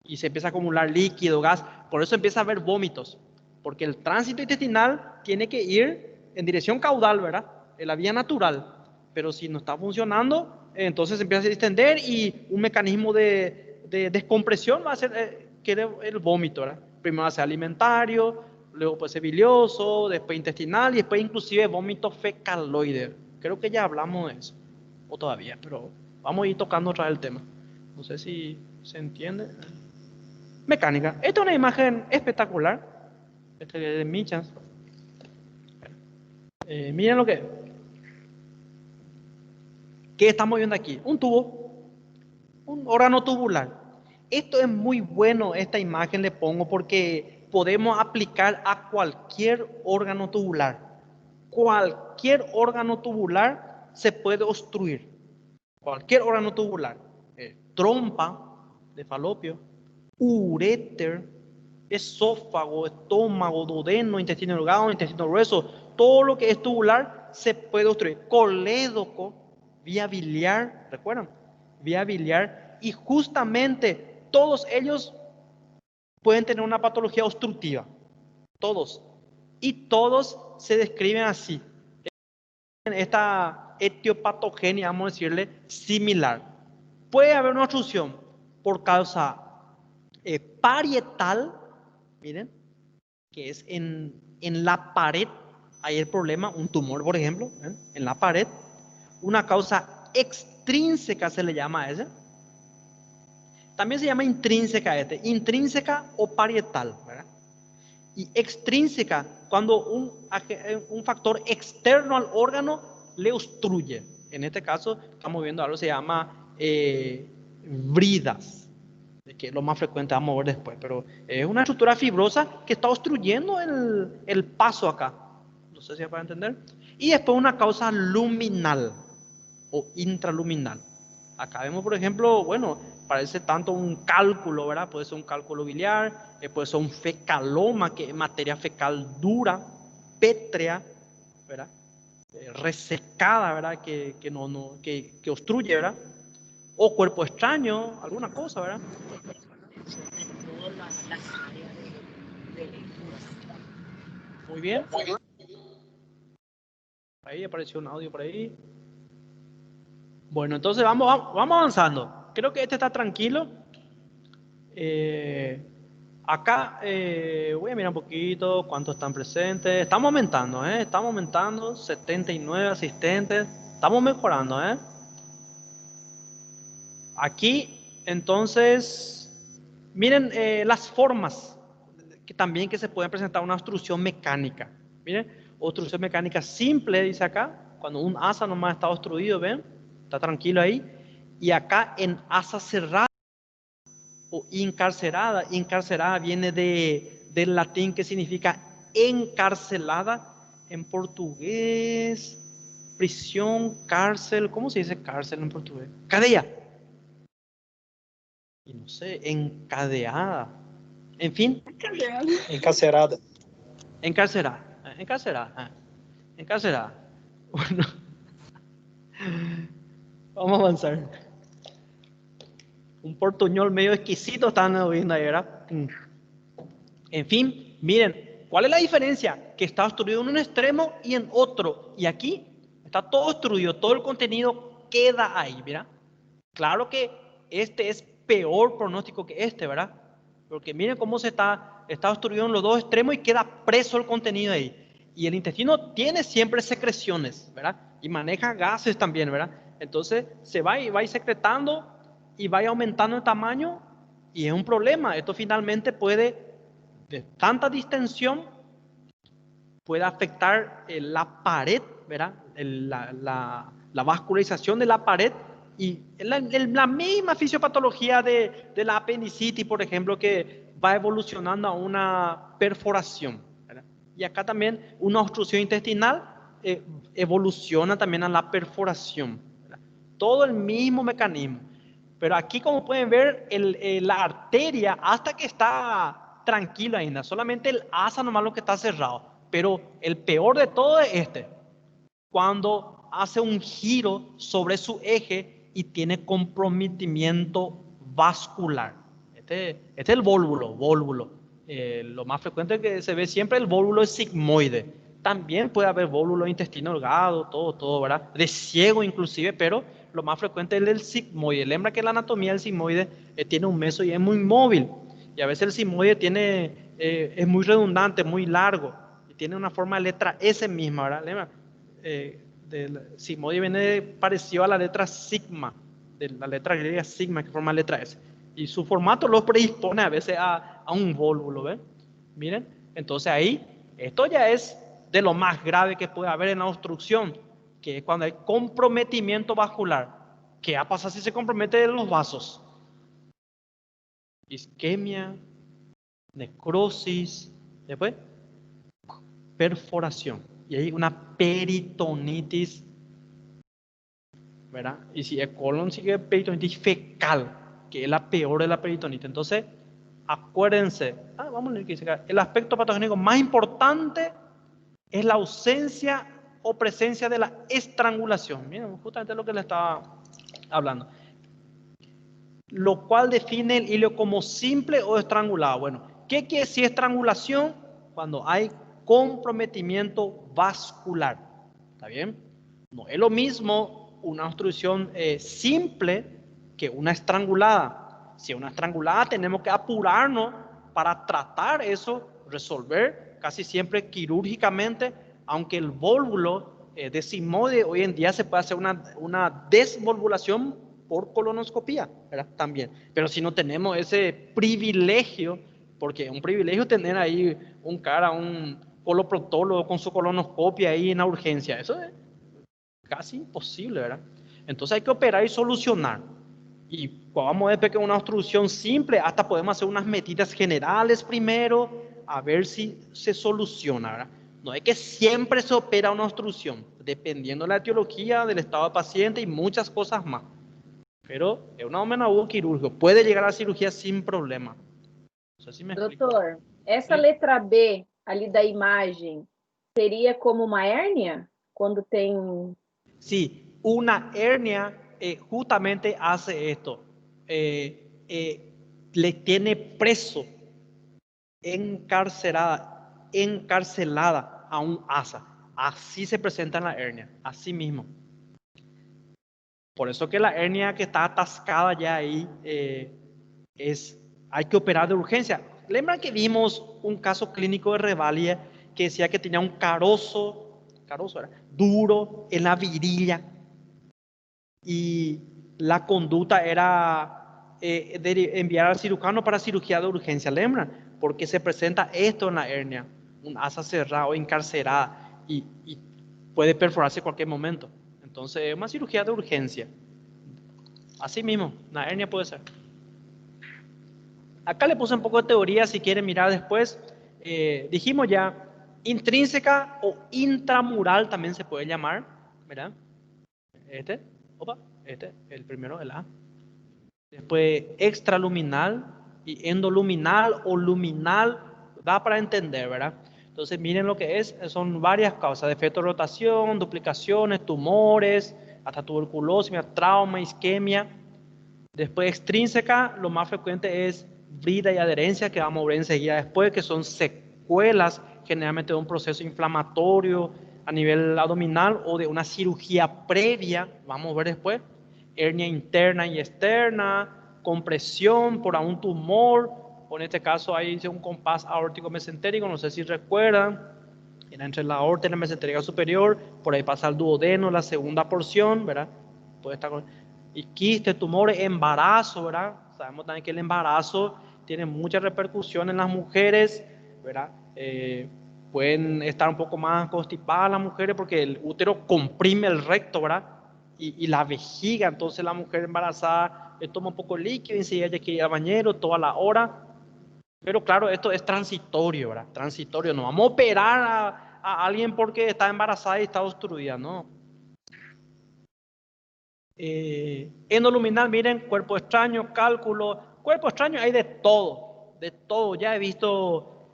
Y se empieza a acumular líquido, gas. Por eso empieza a haber vómitos. Porque el tránsito intestinal tiene que ir en dirección caudal, ¿verdad? En la vía natural. Pero si no está funcionando, entonces empieza a distender y un mecanismo de descompresión va a ser que el vómito, ¿verdad? Primero va a ser alimentario, luego puede ser bilioso, después intestinal y después inclusive vómito fecaloide. Creo que ya hablamos de eso, o todavía, pero vamos a ir tocando otra vez el tema. No sé si se entiende. Mecánica. Esta es una imagen espectacular. Este es de Michans. Miren lo que ¿qué estamos viendo aquí? Un tubo, un órgano tubular. Esto es muy bueno, esta imagen le pongo porque podemos aplicar a cualquier órgano tubular. Cualquier órgano tubular se puede obstruir. Cualquier órgano tubular. Trompa de falopio, uréter, esófago, estómago, duodeno, intestino delgado, intestino grueso, todo lo que es tubular se puede obstruir. Colédoco, vía biliar, ¿recuerdan? Vía biliar, y justamente todos ellos pueden tener una patología obstructiva, todos, y todos se describen así, en esta etiopatogenia, vamos a decirle, similar. Puede haber una obstrucción por causa parietal, miren, que es en la pared, hay el problema, un tumor, por ejemplo, en la pared. Una causa extrínseca se le llama a ese. También se llama intrínseca intrínseca o parietal, ¿verdad? Y extrínseca, cuando un factor externo al órgano le obstruye. En este caso, estamos viendo algo que se llama bridas, que es lo más frecuente, vamos a ver después, pero es una estructura fibrosa que está obstruyendo el paso acá. No sé si es para entender. Y después una causa luminal o intraluminal. Acá vemos, por ejemplo, bueno, parece tanto un cálculo, ¿verdad? Puede ser un cálculo biliar, puede ser un fecaloma, que es materia fecal dura, pétrea, ¿verdad? Resecada, ¿verdad? Que obstruye, ¿verdad? O cuerpo extraño, alguna cosa, ¿verdad? En todas las áreas de lectura. Muy bien. Ahí apareció un audio por ahí. Bueno, entonces vamos avanzando. Creo que este está tranquilo. Acá voy a mirar un poquito cuántos están presentes. Estamos aumentando, ¿eh? Estamos aumentando. 79 asistentes. Estamos mejorando, ¿eh? Aquí, entonces, miren las formas que también que se pueden presentar una obstrucción mecánica. Miren, obstrucción mecánica simple, dice acá, cuando un asa nomás está obstruido, ¿ven? Está tranquilo ahí. Y acá en asa cerrada o encarcerada. Encarcerada viene del latín que significa encarcelada en portugués. Prisión, cárcel, ¿cómo se dice cárcel en portugués? Cadea. Y no sé, encadeada. En fin, Encarcerada. encarcerada. Encarcerada. Encarcerada. Bueno, vamos a avanzar. Un portuñol medio exquisito están viendo ahí, ¿verdad? En fin, miren, ¿cuál es la diferencia? Que está obstruido en un extremo y en otro. Y aquí está todo obstruido, todo el contenido queda ahí, ¿verdad? Claro que este es peor pronóstico que este, ¿verdad? Porque miren cómo está obstruido en los dos extremos y queda preso el contenido ahí. Y el intestino tiene siempre secreciones, ¿verdad? Y maneja gases también, ¿verdad? Entonces se va y va secretando y va aumentando el tamaño y es un problema. Esto finalmente puede, de tanta distensión, puede afectar la pared, ¿verdad? La vascularización de la pared y la misma fisiopatología de la apendicitis, por ejemplo, que va evolucionando a una perforación, ¿verdad? Y acá también una obstrucción intestinal evoluciona también a la perforación, ¿verdad? Todo el mismo mecanismo. Pero aquí, como pueden ver, la arteria hasta que está tranquilo ainda, solamente el asa nomás lo que está cerrado. Pero el peor de todo es este, cuando hace un giro sobre su eje y tiene comprometimiento vascular. Este es el vólvulo. Lo más frecuente que se ve siempre el vólvulo es sigmoide. También puede haber vólvulo intestino delgado, todo, ¿verdad? De ciego inclusive, pero lo más frecuente es el sigmoide. Lembra que la anatomía del sigmoide tiene un meso y es muy móvil. Y a veces el sigmoide es muy redundante, muy largo. Y tiene una forma de letra S misma, ¿verdad? Lembra, del sigmoide viene parecido a la letra sigma, de la letra griega sigma, que forma letra S. Y su formato lo predispone a veces a un vólvulo, ¿ven? Miren, entonces ahí, esto ya es de lo más grave que puede haber en la obstrucción, que es cuando hay comprometimiento vascular. ¿Qué va a pasar si se comprometen los vasos? Isquemia, necrosis, después perforación. Y hay una peritonitis, ¿verdad? Y si el colon sigue peritonitis fecal, que es la peor de la peritonitis. Entonces, acuérdense, vamos a leer que dice acá, el aspecto patogénico más importante es la ausencia o presencia de la estrangulación. Miren, justamente lo que le estaba hablando. Lo cual define el hilo como simple o estrangulado. Bueno, ¿qué quiere decir estrangulación? Cuando hay comprometimiento vascular. ¿Está bien? No es lo mismo una obstrucción simple que una estrangulada. Si es una estrangulada, tenemos que apurarnos para tratar eso, resolver casi siempre quirúrgicamente, aunque el vólvulo de sigmoide hoy en día se puede hacer una desvolvulación por colonoscopía, ¿verdad? También. Pero si no tenemos ese privilegio, porque es un privilegio tener ahí un coloproctólogo con su colonoscopia ahí en la urgencia. Eso es casi imposible, ¿verdad? Entonces hay que operar y solucionar. Y vamos a ver que una obstrucción simple, hasta podemos hacer unas medidas generales primero, a ver si se soluciona, ¿verdad? No es que siempre se opera una obstrucción, dependiendo de la etiología, del estado del paciente y muchas cosas más. Pero es una agudo quirúrgico. Puede llegar a la cirugía sin problema. No sé si me explico. Doutor, essa ¿Sí? letra B ali da imagem seria como uma hérnia? Quando tem. Sí, una hernia justamente hace esto. Le tiene preso, encarcelada a un asa. Así se presenta en la hernia, así mismo. Por eso que la hernia que está atascada ya ahí hay que operar de urgencia. ¿Lembran que vimos un caso clínico de Revalia que decía que tenía un carozo era, duro en la virilla y la conducta era de enviar al cirujano para cirugía de urgencia? ¿Lembran? Porque se presenta esto en la hernia, un asa cerrada o encarcerada y puede perforarse en cualquier momento. Entonces es una cirugía de urgencia. Así mismo, una hernia puede ser. Acá le puse un poco de teoría si quieren mirar después. Dijimos ya, intrínseca o intramural también se puede llamar, ¿verdad? El primero, el A. Después extraluminal y endoluminal o luminal, da para entender, ¿verdad? Entonces miren lo que son varias causas: defecto de rotación, duplicaciones, tumores, hasta tuberculosis, trauma, isquemia. Después extrínseca, lo más frecuente es brida y adherencia, que vamos a ver enseguida después, que son secuelas generalmente de un proceso inflamatorio a nivel abdominal o de una cirugía previa, vamos a ver después, hernia interna y externa, compresión por un tumor, o en este caso ahí dice un compás aórtico mesentérico, no sé si recuerdan, era entre la aorta y la mesentérica superior, por ahí pasa el duodeno, la segunda porción, ¿verdad? Puede estar con... Y quistes, tumores, embarazo, ¿verdad? Sabemos también que el embarazo tiene mucha repercusión en las mujeres, ¿verdad? Pueden estar un poco más constipadas las mujeres porque el útero comprime el recto, ¿verdad? Y la vejiga, entonces la mujer embarazada toma un poco de líquido y enseguida ya quiere ir al bañero toda la hora. Pero claro, esto es transitorio, ¿verdad? Transitorio, no vamos a operar a alguien porque está embarazada y está obstruida, ¿no? Endoluminal, miren, cuerpo extraño, cálculo, cuerpo extraño hay de todo, de todo. Ya he visto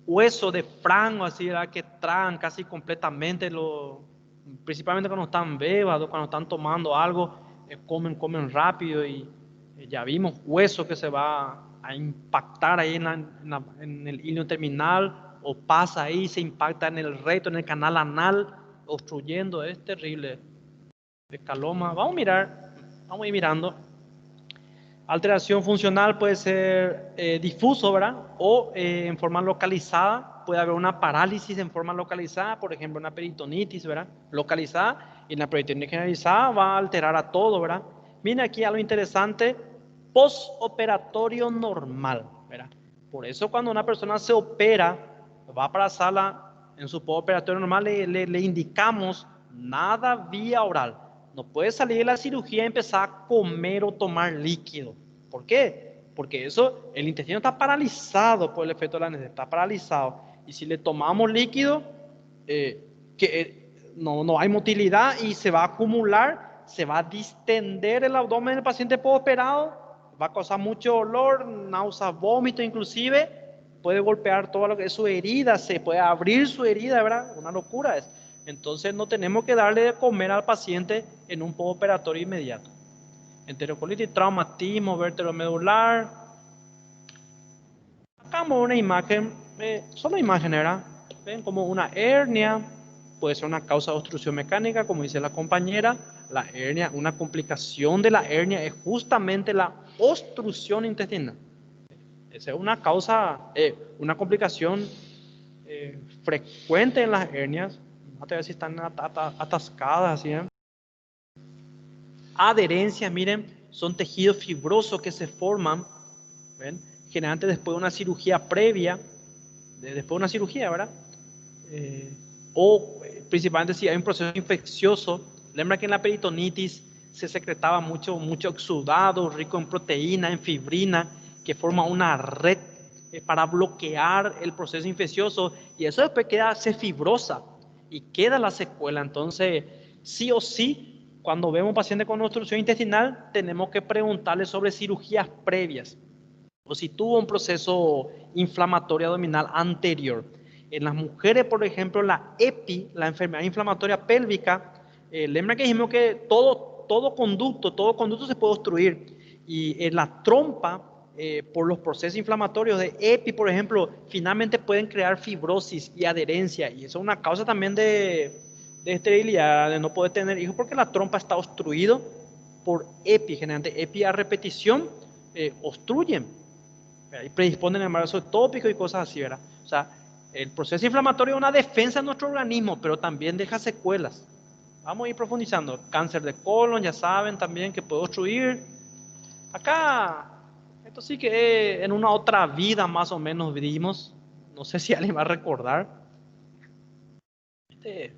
huesos de frango, así, ¿verdad? Que tragan casi completamente, principalmente cuando están bebados, cuando están tomando algo, comen rápido y ya vimos hueso que se va a impactar ahí en el hilo terminal o pasa ahí, se impacta en el recto, en el canal anal, obstruyendo, es terrible. De caloma, vamos a ir mirando. Alteración funcional puede ser difuso, ¿verdad? O en forma localizada, puede haber una parálisis en forma localizada, por ejemplo, una peritonitis, ¿verdad? Localizada, y la peritonitis generalizada va a alterar a todo, ¿verdad? Miren aquí algo interesante, postoperatorio normal, ¿verdad? Por eso cuando una persona se opera, va para la sala, en su postoperatorio normal le indicamos nada vía oral. No puede salir de la cirugía y empezar a comer o tomar líquido. ¿Por qué? Porque eso, el intestino está paralizado por el efecto de la anestesia, está paralizado. Y si le tomamos líquido, no hay motilidad y se va a acumular, se va a distender el abdomen del paciente postoperado, va a causar mucho dolor, náuseas, vómito inclusive, puede golpear todo lo que es su herida, se puede abrir su herida, ¿verdad? Una locura es. Entonces no tenemos que darle de comer al paciente en un postoperatorio inmediato. Enterocolitis, traumatismo vertebromedular. Acá vamos a una imagen, solo imagen, ¿verdad? Ven como una hernia, puede ser una causa de obstrucción mecánica, como dice la compañera. La hernia, una complicación de la hernia es justamente la obstrucción intestinal. Esa es una causa, una complicación frecuente en las hernias. Vamos a ver si están atascadas, así, ¿eh? Adherencias, miren, son tejidos fibrosos que se forman, ¿ven? Generalmente después de una cirugía previa, después de una cirugía, ¿verdad? O principalmente si hay un proceso infeccioso. Lembra que en la peritonitis se secretaba mucho exudado, rico en proteína, en fibrina, que forma una red para bloquear el proceso infeccioso, y eso después se fibrosa y queda la secuela. Entonces, sí o sí, cuando vemos un paciente con obstrucción intestinal, tenemos que preguntarle sobre cirugías previas o si tuvo un proceso inflamatorio abdominal anterior. En las mujeres, por ejemplo, la EPI, la enfermedad inflamatoria pélvica, lembra que dijimos que todo conducto se puede obstruir. Y en la trompa, por los procesos inflamatorios de EPI, por ejemplo, finalmente pueden crear fibrosis y adherencia. Y eso es una causa también de esterilidad, de no poder tener hijos, porque la trompa está obstruido por EPI. Generalmente EPI a repetición obstruyen y predisponen al embarazo ectópico y cosas así, ¿verdad? O sea, el proceso inflamatorio es una defensa de nuestro organismo, pero también deja secuelas. Vamos a ir profundizando. Cáncer de colon, ya saben también que puede obstruir. Acá, esto sí que en una otra vida más o menos vivimos. No sé si alguien va a recordar. Que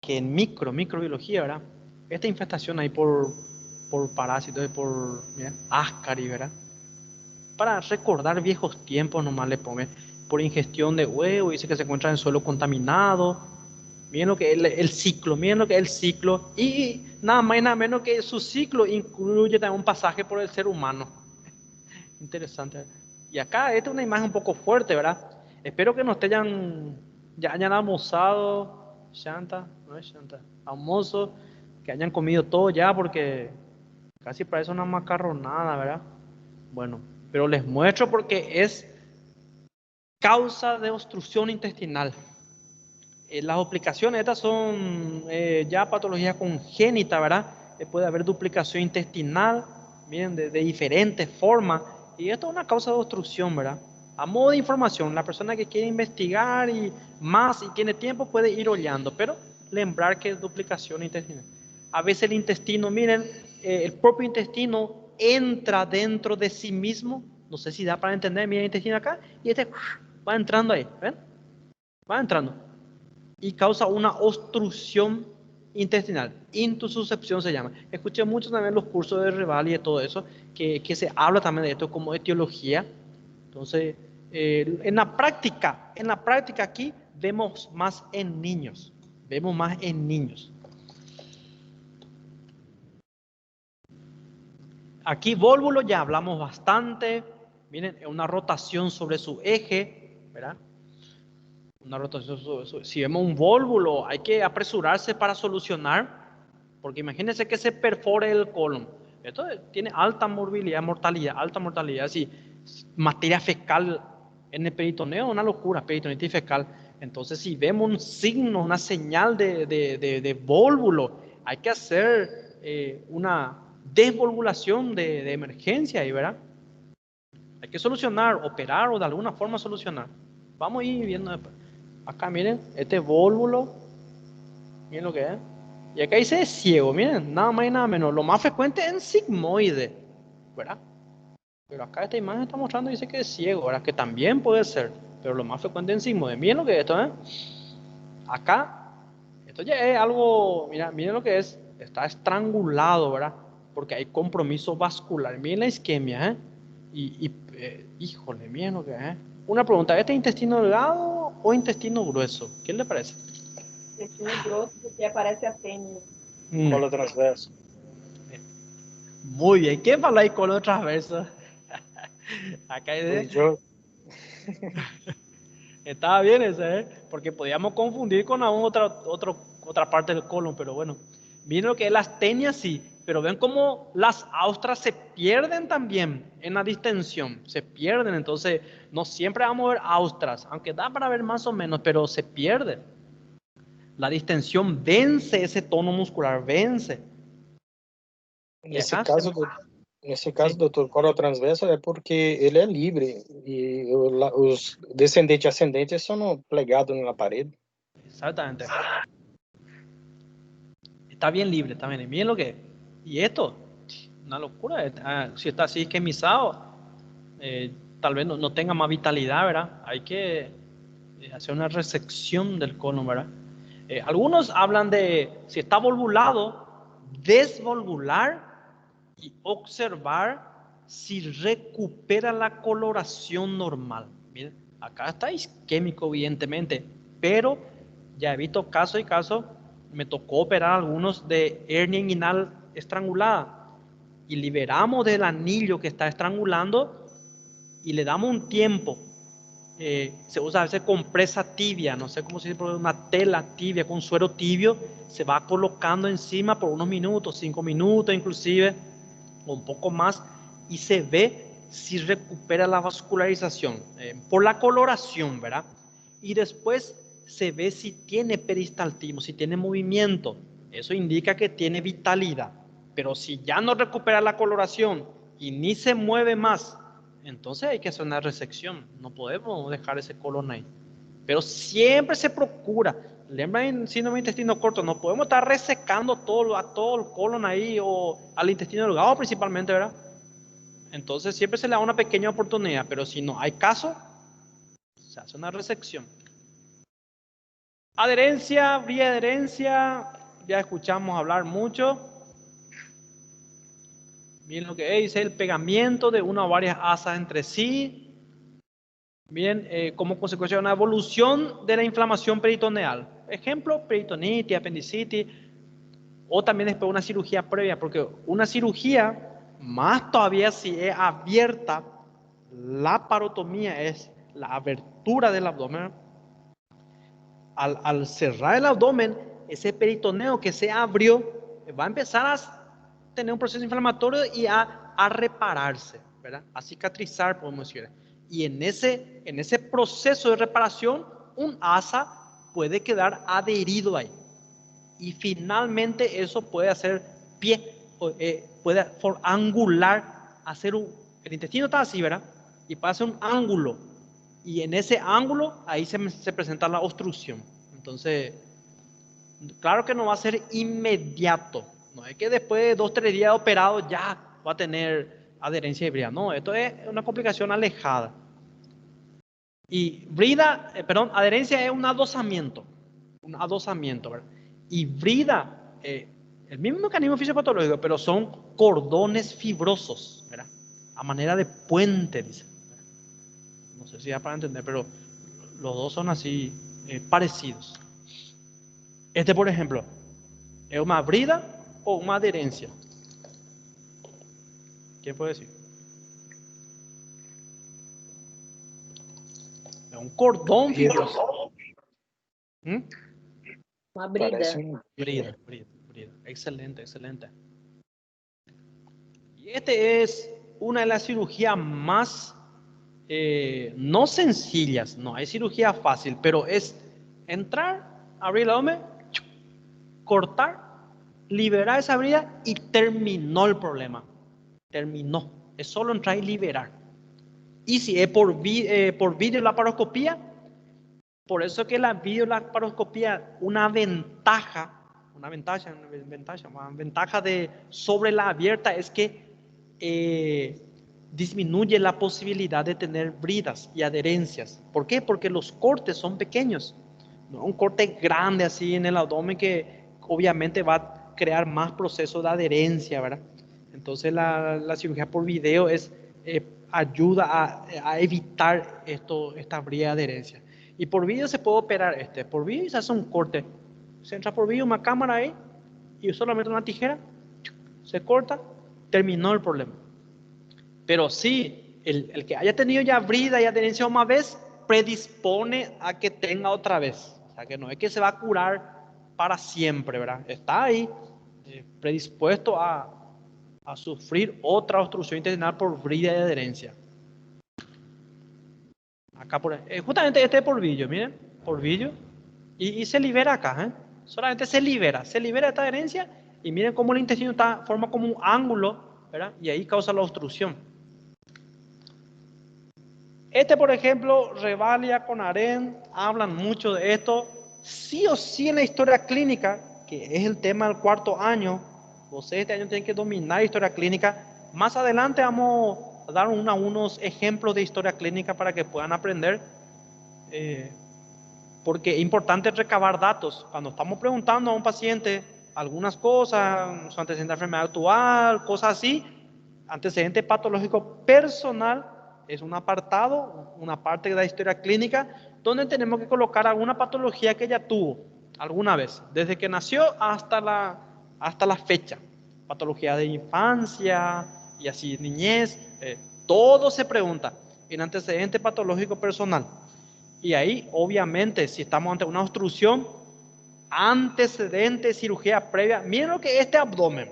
en microbiología, ¿verdad? Esta infestación ahí por parásitos, por ascaris, ¿verdad? Para recordar viejos tiempos nomás le ponen por ingestión de huevo, dice que se encuentra en suelo contaminado. Miren lo que es el ciclo, miren lo que es el ciclo, y nada más y nada menos que su ciclo incluye también un pasaje por el ser humano. Interesante. Y acá esta es una imagen un poco fuerte, ¿verdad? Espero que no te ya hayan almorzado, Shanta, no es Shanta, almuerzo, que hayan comido todo ya, porque Casi parece una macarronada, ¿verdad? Bueno, pero les muestro porque es causa de obstrucción intestinal. Las duplicaciones, estas son ya patologías congénitas, ¿verdad? Puede haber duplicación intestinal, miren, de diferentes formas. Y esto es una causa de obstrucción, ¿verdad? A modo de información, la persona que quiere investigar y más y tiene tiempo puede ir oleando, pero lembrar que es duplicación intestinal. A veces el intestino, miren, el propio intestino entra dentro de sí mismo. No sé si da para entender, miren el intestino acá, y este va entrando ahí, ¿ven? Va entrando. Y causa una obstrucción intestinal. Intususcepción se llama. Escuché mucho también los cursos de Reval y de todo eso, que se habla también de esto como etiología. Entonces, en la práctica aquí vemos más en niños. Vemos más en niños. Aquí vólvulo ya hablamos bastante. Miren, una rotación sobre su eje, ¿verdad? Una rotación sobre su... Si vemos un vólvulo, hay que apresurarse para solucionar, porque imagínense que se perfore el colon. Esto tiene alta mortalidad, alta mortalidad. Si materia fecal en el peritoneo, una locura, peritonitis fecal. Entonces, si vemos un signo, una señal de vólvulo, hay que hacer una desvolvulación de emergencia ahí, ¿verdad? Hay que solucionar, operar o de alguna forma solucionar. Vamos a ir viendo después. Acá miren, este vólvulo, miren lo que es. Y acá dice ciego, miren, nada más y nada menos. Lo más frecuente es en sigmoide, ¿verdad? Pero acá esta imagen está mostrando y dice que es ciego, ¿verdad? Que también puede ser, pero lo más frecuente es en sigmoide. Miren lo que es esto, ¿eh? Acá, esto ya es algo, miren lo que es. Está estrangulado, ¿verdad? Porque hay compromiso vascular. Miren la isquemia, ¿eh? Híjole, miren lo que es. Una pregunta, ¿este es intestino delgado o intestino grueso? ¿Qué le parece? Intestino grosso, porque aparece a tênia. Colo transverso. Muy bien, ¿quién habla ahí con los transversos? Acá hay Fui yo. Estaba bien ese, ¿eh? Porque podíamos confundir con otra parte del colon, pero bueno. Miren lo que es las tenias, sí, pero ven cómo las austras se pierden también en la distensión, se pierden, entonces no siempre vamos a ver austras, aunque da para ver más o menos, pero se pierde. La distensión vence ese tono muscular, vence. Nesse Acá caso, sí, doutor, colo transverso é porque ele é livre e os descendentes e ascendentes são plegados na parede. exactamente. Está bien libre, está bien. Miren lo que es. Y esto, una locura. Si está así isquemizado, tal vez no tenga más vitalidad, ¿verdad? Hay que hacer una resección del colon, ¿verdad? Algunos hablan de, si está volvulado, desvolvular y observar si recupera la coloración normal. Miren, acá está isquémico, evidentemente, pero ya he visto casos y casos. Me tocó operar algunos de hernia inguinal estrangulada y liberamos del anillo que está estrangulando y le damos un tiempo. Se usa a veces compresa tibia, no sé cómo se dice, una tela tibia con suero tibio, se va colocando encima por unos minutos, 5 minutos inclusive, o un poco más, y se ve si recupera la vascularización por la coloración, ¿verdad? Y después se ve si tiene peristaltismo, si tiene movimiento. Eso indica que tiene vitalidad. Pero si ya no recupera la coloración y ni se mueve más, entonces hay que hacer una resección. No podemos dejar ese colon ahí. Pero siempre se procura. Lembra en síndrome de intestino corto, no podemos estar resecando a todo el colon ahí o al intestino delgado principalmente, ¿verdad? Entonces siempre se le da una pequeña oportunidad, pero si no hay caso, se hace una resección. Adherencia, vía de adherencia, ya escuchamos hablar mucho. Miren lo que dice, el pegamiento de una o varias asas entre sí. Bien, como consecuencia de una evolución de la inflamación peritoneal. Ejemplo, peritonitis, apendicitis, o también después una cirugía previa, porque una cirugía, más todavía si es abierta, la parotomía es la abertura del abdomen. Al cerrar el abdomen, ese peritoneo que se abrió va a empezar tener un proceso inflamatorio y a repararse, ¿verdad? A cicatrizar, podemos decir. Y en ese proceso de reparación, un asa puede quedar adherido ahí. Y finalmente eso puede hacer pie, puede angular, el intestino está así, ¿verdad? Y puede hacer un ángulo. Y en ese ángulo, ahí se presenta la obstrucción. Entonces, claro que no va a ser inmediato. No es que después de 2-3 días de operado ya va a tener adherencia híbrida. No, esto es una complicación alejada. Y adherencia es un adosamiento. Un adosamiento, ¿verdad? Y brida, el mismo mecanismo fisiopatológico, pero son cordones fibrosos, ¿verdad? A manera de puente, dice. No sé si ya para entender, pero los dos son así parecidos. Este, por ejemplo, ¿es una brida o una adherencia? ¿Quién puede decir? Es un cordón fibroso. ¿Mm? Uma brida. Parece um... Brida. Excelente, excelente. Y este es una de las cirugías más, no sencillas, no hay cirugía fácil, pero es entrar, abrir el abdomen, cortar, liberar esa brida y terminó el problema. Terminó. Es solo entrar y liberar. Y si es por videolaparoscopía, por eso que la videolaparoscopía, una ventaja sobre la abierta es que disminuye la posibilidad de tener bridas y adherencias. ¿Por qué? Porque los cortes son pequeños. No un corte grande así en el abdomen que obviamente va a crear más procesos de adherencia, ¿verdad? Entonces la cirugía por video ayuda a evitar esta brida de adherencia. Y por video se puede operar por video se hace un corte. Se entra por video una cámara ahí y solamente una tijera, se corta, terminó el problema. Pero sí, el que haya tenido ya brida y adherencia una vez, predispone a que tenga otra vez. O sea, que no es que se va a curar para siempre, ¿verdad? Está ahí predispuesto a sufrir otra obstrucción intestinal por brida y adherencia. Acá justamente este es polvillo, miren, polvillo. Y se libera acá, solamente se libera esta adherencia y miren cómo el intestino forma como un ángulo, ¿verdad? Y ahí causa la obstrucción. Por ejemplo, Revalia con Aren hablan mucho de esto. Sí o sí en la historia clínica, que es el tema del 4º año, ustedes este año tienen que dominar historia clínica. Más adelante vamos a dar unos ejemplos de historia clínica para que puedan aprender. Porque es importante recabar datos. Cuando estamos preguntando a un paciente algunas cosas, su antecedente de enfermedad actual, cosas así, antecedente patológico personal es un apartado, una parte de la historia clínica, donde tenemos que colocar alguna patología que ella tuvo alguna vez, desde que nació hasta la fecha. Patología de infancia y así, niñez, todo se pregunta en antecedente patológico personal. Y ahí, obviamente, si estamos ante una obstrucción, antecedente, cirugía previa, miren lo que es este abdomen.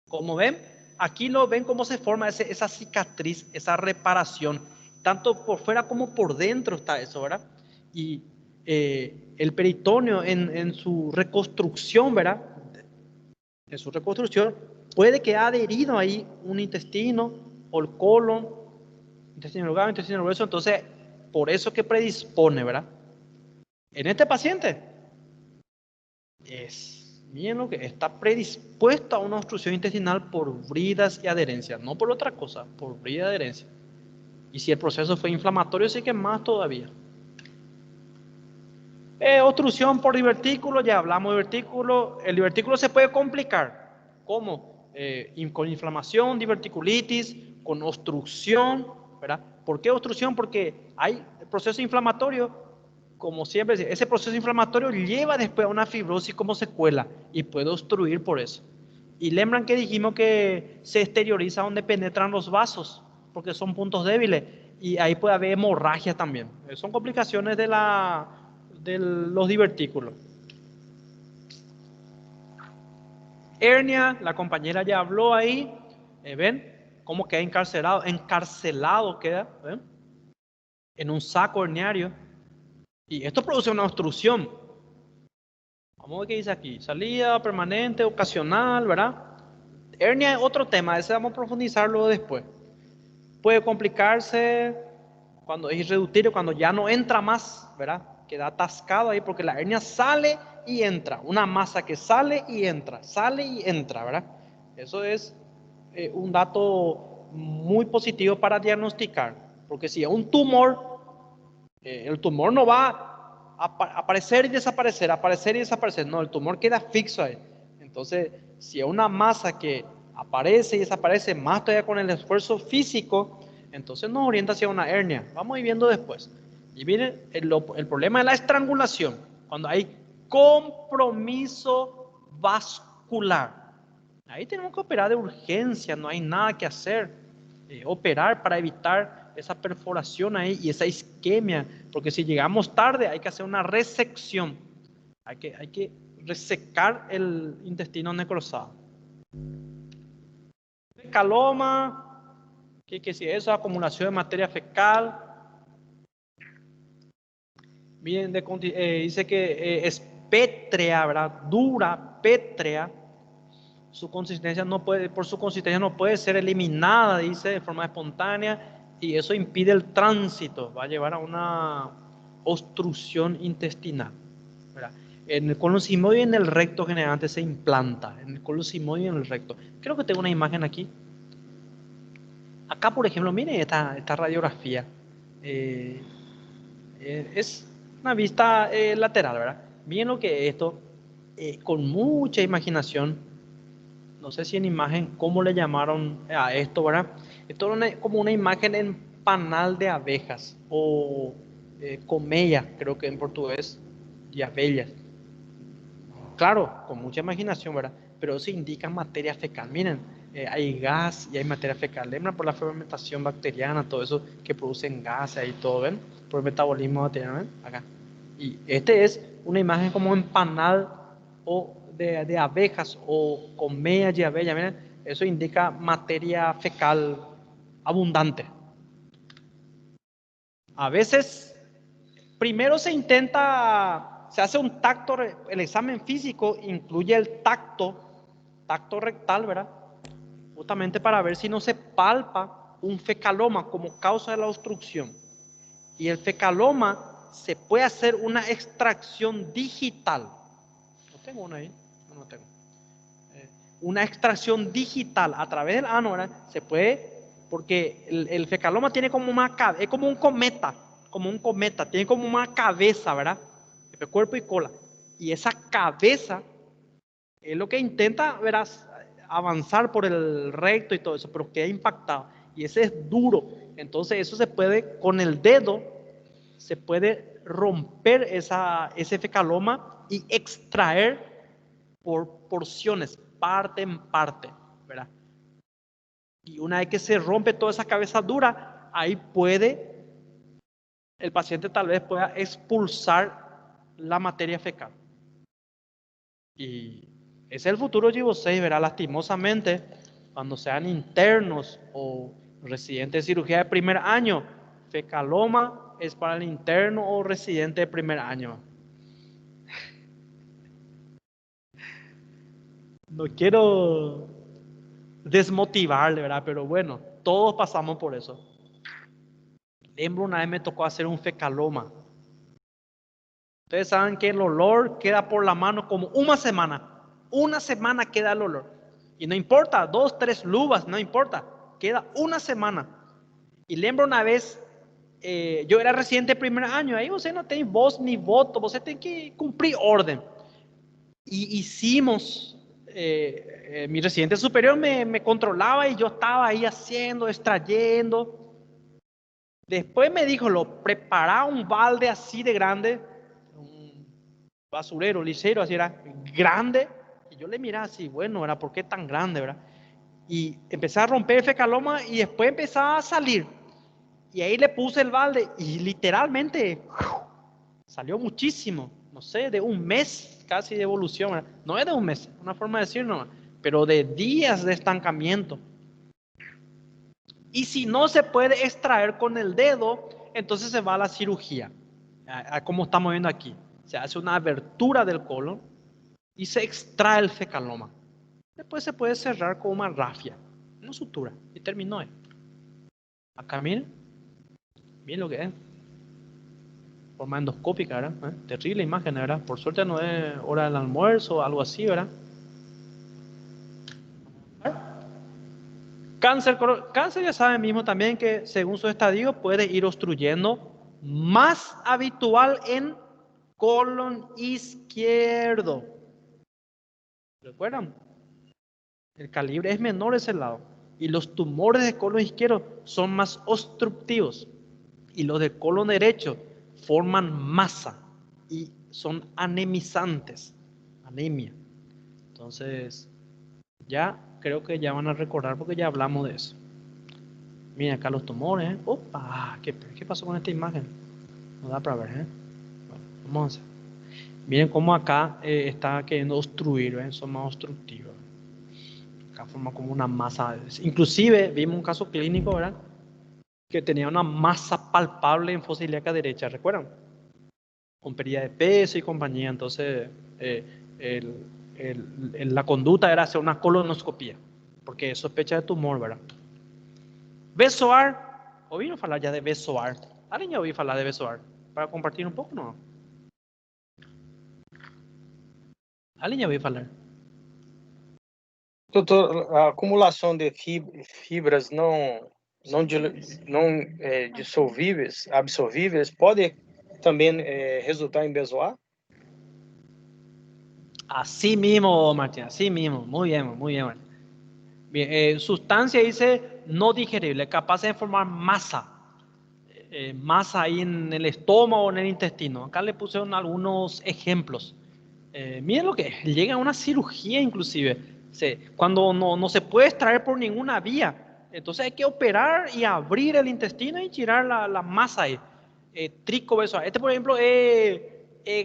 Como ven, aquí lo ven cómo se forma esa cicatriz, esa reparación. Tanto por fuera como por dentro está eso, ¿verdad? Y el peritoneo en su reconstrucción, ¿verdad? En su reconstrucción puede quedar adherido ahí un intestino o el colon, intestino delgado, intestino grueso. Entonces, por eso que predispone, ¿verdad? En este paciente miren lo que está predispuesto a una obstrucción intestinal por bridas y adherencias, no por otra cosa, por brida y adherencia. Y si el proceso fue inflamatorio, sí que más todavía. Obstrucción por divertículo, ya hablamos de divertículo. El divertículo se puede complicar. ¿Cómo? Con inflamación, diverticulitis, con obstrucción, ¿verdad? ¿Por qué obstrucción? Porque hay proceso inflamatorio, como siempre, ese proceso inflamatorio lleva después a una fibrosis como secuela y puede obstruir por eso. Y lembran que dijimos que se exterioriza donde penetran los vasos, porque son puntos débiles, y ahí puede haber hemorragia también. Son complicaciones de los divertículos. hernia, la compañera ya habló ahí. ¿Ven? ¿Cómo queda encarcelado? Encarcelado queda, ¿ven? En un saco herniario. Y esto produce una obstrucción. Vamos a ver qué dice aquí. Salida permanente, ocasional, ¿verdad? Hernia es otro tema, ese vamos a profundizarlo después. Puede complicarse cuando es irreductible, cuando ya no entra más, ¿verdad? Queda atascado ahí porque la hernia sale y entra. Una masa que sale y entra, ¿verdad? Eso es un dato muy positivo para diagnosticar. Porque si es un tumor, el tumor no va a aparecer y desaparecer, aparecer y desaparecer. No, el tumor queda fixo ahí. Entonces, si es una masa que aparece y desaparece más todavía con el esfuerzo físico, entonces nos orienta hacia una hernia. Vamos a ir viendo después. Y miren, el problema de la estrangulación, cuando hay compromiso vascular. Ahí tenemos que operar de urgencia, no hay nada que hacer. Operar para evitar esa perforación ahí y esa isquemia, porque si llegamos tarde hay que hacer una resección. Hay que resecar el intestino necrosado. Fecaloma, que si es acumulación de materia fecal. Miren, dice que es pétrea, ¿verdad? Dura, pétrea. Su consistencia no puede, por su consistencia no puede ser eliminada, dice, de forma espontánea, y eso impide el tránsito, va a llevar a una obstrucción intestinal, ¿verdad? En el colon sigmoide y en el recto generalmente se implanta, en el colon sigmoide y en el recto. Creo que tengo una imagen aquí. Acá, por ejemplo, miren esta radiografía. Es una vista lateral, ¿verdad? Miren lo que es esto, con mucha imaginación. No sé si en imagen, ¿cómo le llamaron a esto, verdad? Esto es como una imagen en panal de abejas o colmeia, creo que en portugués, y abellas. Claro, con mucha imaginación, ¿verdad? Pero eso indica materia fecal. Miren, hay gas y hay materia fecal. Lembra por la fermentación bacteriana, todo eso que producen gases y todo, ¿ven? Por el metabolismo bacteriano, ¿ven? Acá. Y este es una imagen como en panal o de abejas o colmeas y abellas. Miren, eso indica materia fecal abundante. A veces, primero se hace un tacto, el examen físico incluye el tacto rectal, ¿verdad? Justamente para ver si no se palpa un fecaloma como causa de la obstrucción. Y el fecaloma se puede hacer una extracción digital. ¿No tengo una ahí? No tengo. Una extracción digital a través del ano, ¿verdad? Se puede, porque el fecaloma tiene como una cabeza, es como un cometa, tiene como una cabeza, ¿verdad? De cuerpo y cola. Y esa cabeza es lo que intenta, verás, avanzar por el recto y todo eso, pero queda impactado. Y ese es duro. Entonces eso se puede, con el dedo, se puede romper ese fecaloma y extraer por porciones, parte en parte, ¿verdad? Y una vez que se rompe toda esa cabeza dura, ahí el paciente tal vez pueda expulsar la materia fecal. Y ese es el futuro Gibo 6, ¿verdad? Lastimosamente, cuando sean internos o residentes de cirugía de primer año, fecaloma es para el interno o residente de primer año. No quiero desmotivarle, ¿verdad? Pero bueno, todos pasamos por eso. Lembro una vez me tocó hacer un fecaloma. Ustedes saben que el olor queda por la mano como una semana. Una semana queda el olor. Y no importa, 2, 3 luvas, no importa. Queda una semana. Y lembro una vez, yo era residente de primer año. Ahí usted no tiene voz ni voto, usted tiene que cumplir orden. Y hicimos, mi residente superior me controlaba y yo estaba ahí haciendo, extrayendo. Después me dijo, lo preparaba un balde así de grande, un basurero, licero, así era, grande. Y yo le miraba así, bueno, ¿verdad? ¿Por qué tan grande, verdad? Y empecé a romper el fecaloma y después empezaba a salir. Y ahí le puse el balde y literalmente salió muchísimo. No sé, de un mes casi de evolución, ¿verdad? No es de un mes, una forma de decir, no. pero de días de estancamiento. Y si no se puede extraer con el dedo, entonces se va a la cirugía, como estamos viendo aquí. Se hace una abertura del colon y se extrae el fecaloma. Después se puede cerrar con una rafia, una sutura, y terminó ahí. Acá miren lo que es. Forma endoscópica, ¿verdad? Terrible imagen, ¿verdad? Por suerte no es hora del almuerzo o algo así, ¿verdad? Cáncer ya saben mismo también que según su estadio puede ir obstruyendo, más habitual en colon izquierdo. ¿Recuerdan? El calibre es menor ese lado. Y los tumores de colon izquierdo son más obstructivos. Y los de colon derecho forman masa y son anemizantes. Anemia. Entonces, ya creo que ya van a recordar porque ya hablamos de eso. Miren acá los tumores. Opa, ¿qué pasó con esta imagen? No da para ver, ¿eh? Bueno, vamos a hacer. Miren cómo acá está queriendo obstruir, ¿ven? Son más obstructivos. Acá forma como una masa. Inclusive vimos un caso clínico, ¿verdad? Que tenía una masa palpable en fosa ilíaca derecha, ¿recuerdan? Con pérdida de peso y compañía. Entonces, la conducta era hacer una colonoscopia, porque es sospecha de tumor, ¿verdad? Besoar, ¿oíron hablar ya de besoar? ¿Alguien ya oí hablar de besoar? Para compartir un poco, ¿no? ¿Alguien ya oí hablar? Doutor, a acumulação de fibras não dissolvíveis, absorvíveis, pode também resultar em bezoar? Así mismo, Martín, así mismo. Muy bien, Martín. Bien, sustancia dice no digerible, capaz de formar masa. Masa ahí en el estómago o en el intestino. Acá le pusieron algunos ejemplos. Miren lo que es, llega a una cirugía inclusive. Cuando no se puede extraer por ninguna vía, entonces hay que operar y abrir el intestino y tirar la masa ahí. Tricobesoar. Este, por ejemplo, es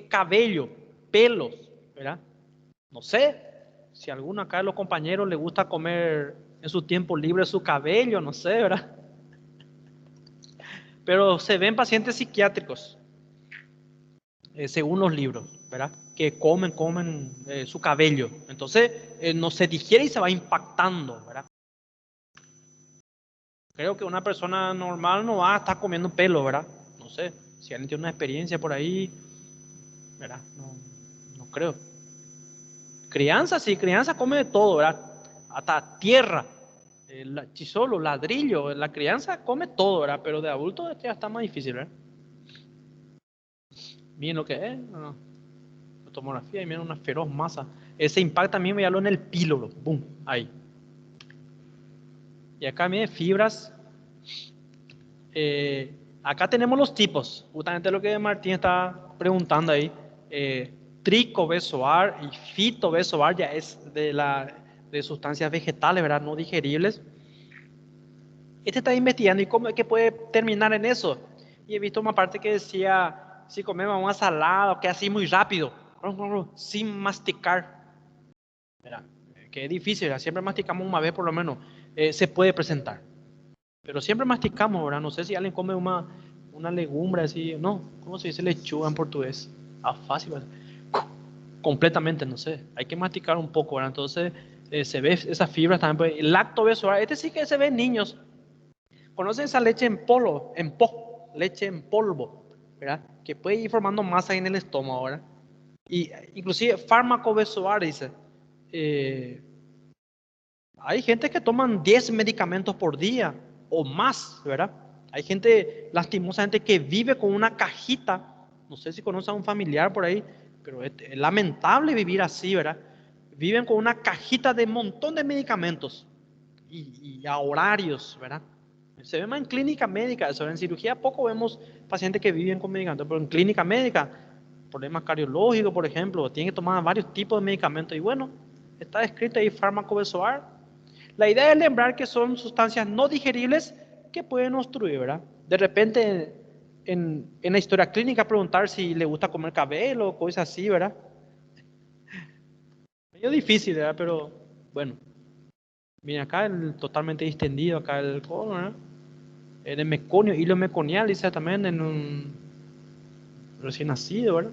cabello, pelos, ¿verdad? No sé si a alguno acá de los compañeros le gusta comer en su tiempo libre su cabello, no sé, ¿verdad? Pero se ven pacientes psiquiátricos, según los libros, ¿verdad? Que comen su cabello. Entonces, no se digiere y se va impactando, ¿verdad? Creo que una persona normal no va a estar comiendo pelo, ¿verdad? No sé, si alguien tiene una experiencia por ahí, ¿verdad? No creo. Crianza, sí, crianza come de todo, ¿verdad? Hasta tierra, chisolo, ladrillo, la crianza come todo, ¿verdad? Pero de adulto ya está más difícil, ¿verdad? Miren lo que es, no. Tomografía y miren una feroz masa. Ese impacto también veanlo en el píloro, boom, ahí. Y acá miren fibras. Acá tenemos los tipos, justamente lo que Martín está preguntando ahí. Tricobesoar y fitobesoar ya es de sustancias vegetales, ¿verdad? No digeribles. Este está investigando y cómo es que puede terminar en eso. Y he visto una parte que decía, si comemos una salada, que así muy rápido, sin masticar, ¿verdad? Que es difícil, ¿verdad? Siempre masticamos una vez por lo menos, se puede presentar. Pero siempre masticamos, ¿verdad? No sé si alguien come una legumbre así, no, ¿cómo se dice lechuga en portugués? Fácil, ¿verdad? Completamente, no sé, hay que masticar un poco, ¿verdad? Entonces se ve esas fibras también, pues, el lactobesoar, este sí que se ve en niños. ¿Conocen esa leche en polvo, leche en polvo, ¿verdad? Que puede ir formando masa en el estómago, ¿verdad? Y inclusive fármaco besoar, dice, hay gente que toman 10 medicamentos por día o más, ¿verdad? Hay gente, lastimosamente, que vive con una cajita. No sé si conocen a un familiar por ahí, pero es lamentable vivir así, ¿verdad? Viven con una cajita de un montón de medicamentos y a horarios, ¿verdad? Se ve más en clínica médica, eso. En cirugía poco vemos pacientes que viven con medicamentos, pero en clínica médica, problemas cardiológicos, por ejemplo, tienen que tomar varios tipos de medicamentos. Y bueno, está descrito ahí fármaco besoar. La idea es lembrar que son sustancias no digeribles que pueden obstruir, ¿verdad? De repente, en la historia clínica, preguntar si le gusta comer cabello o cosas así, ¿verdad? Medio difícil, ¿verdad? Pero Bueno, miren acá el totalmente distendido, acá el codo, ¿verdad? El meconio, hilo meconial, dice también en un recién nacido, ¿verdad?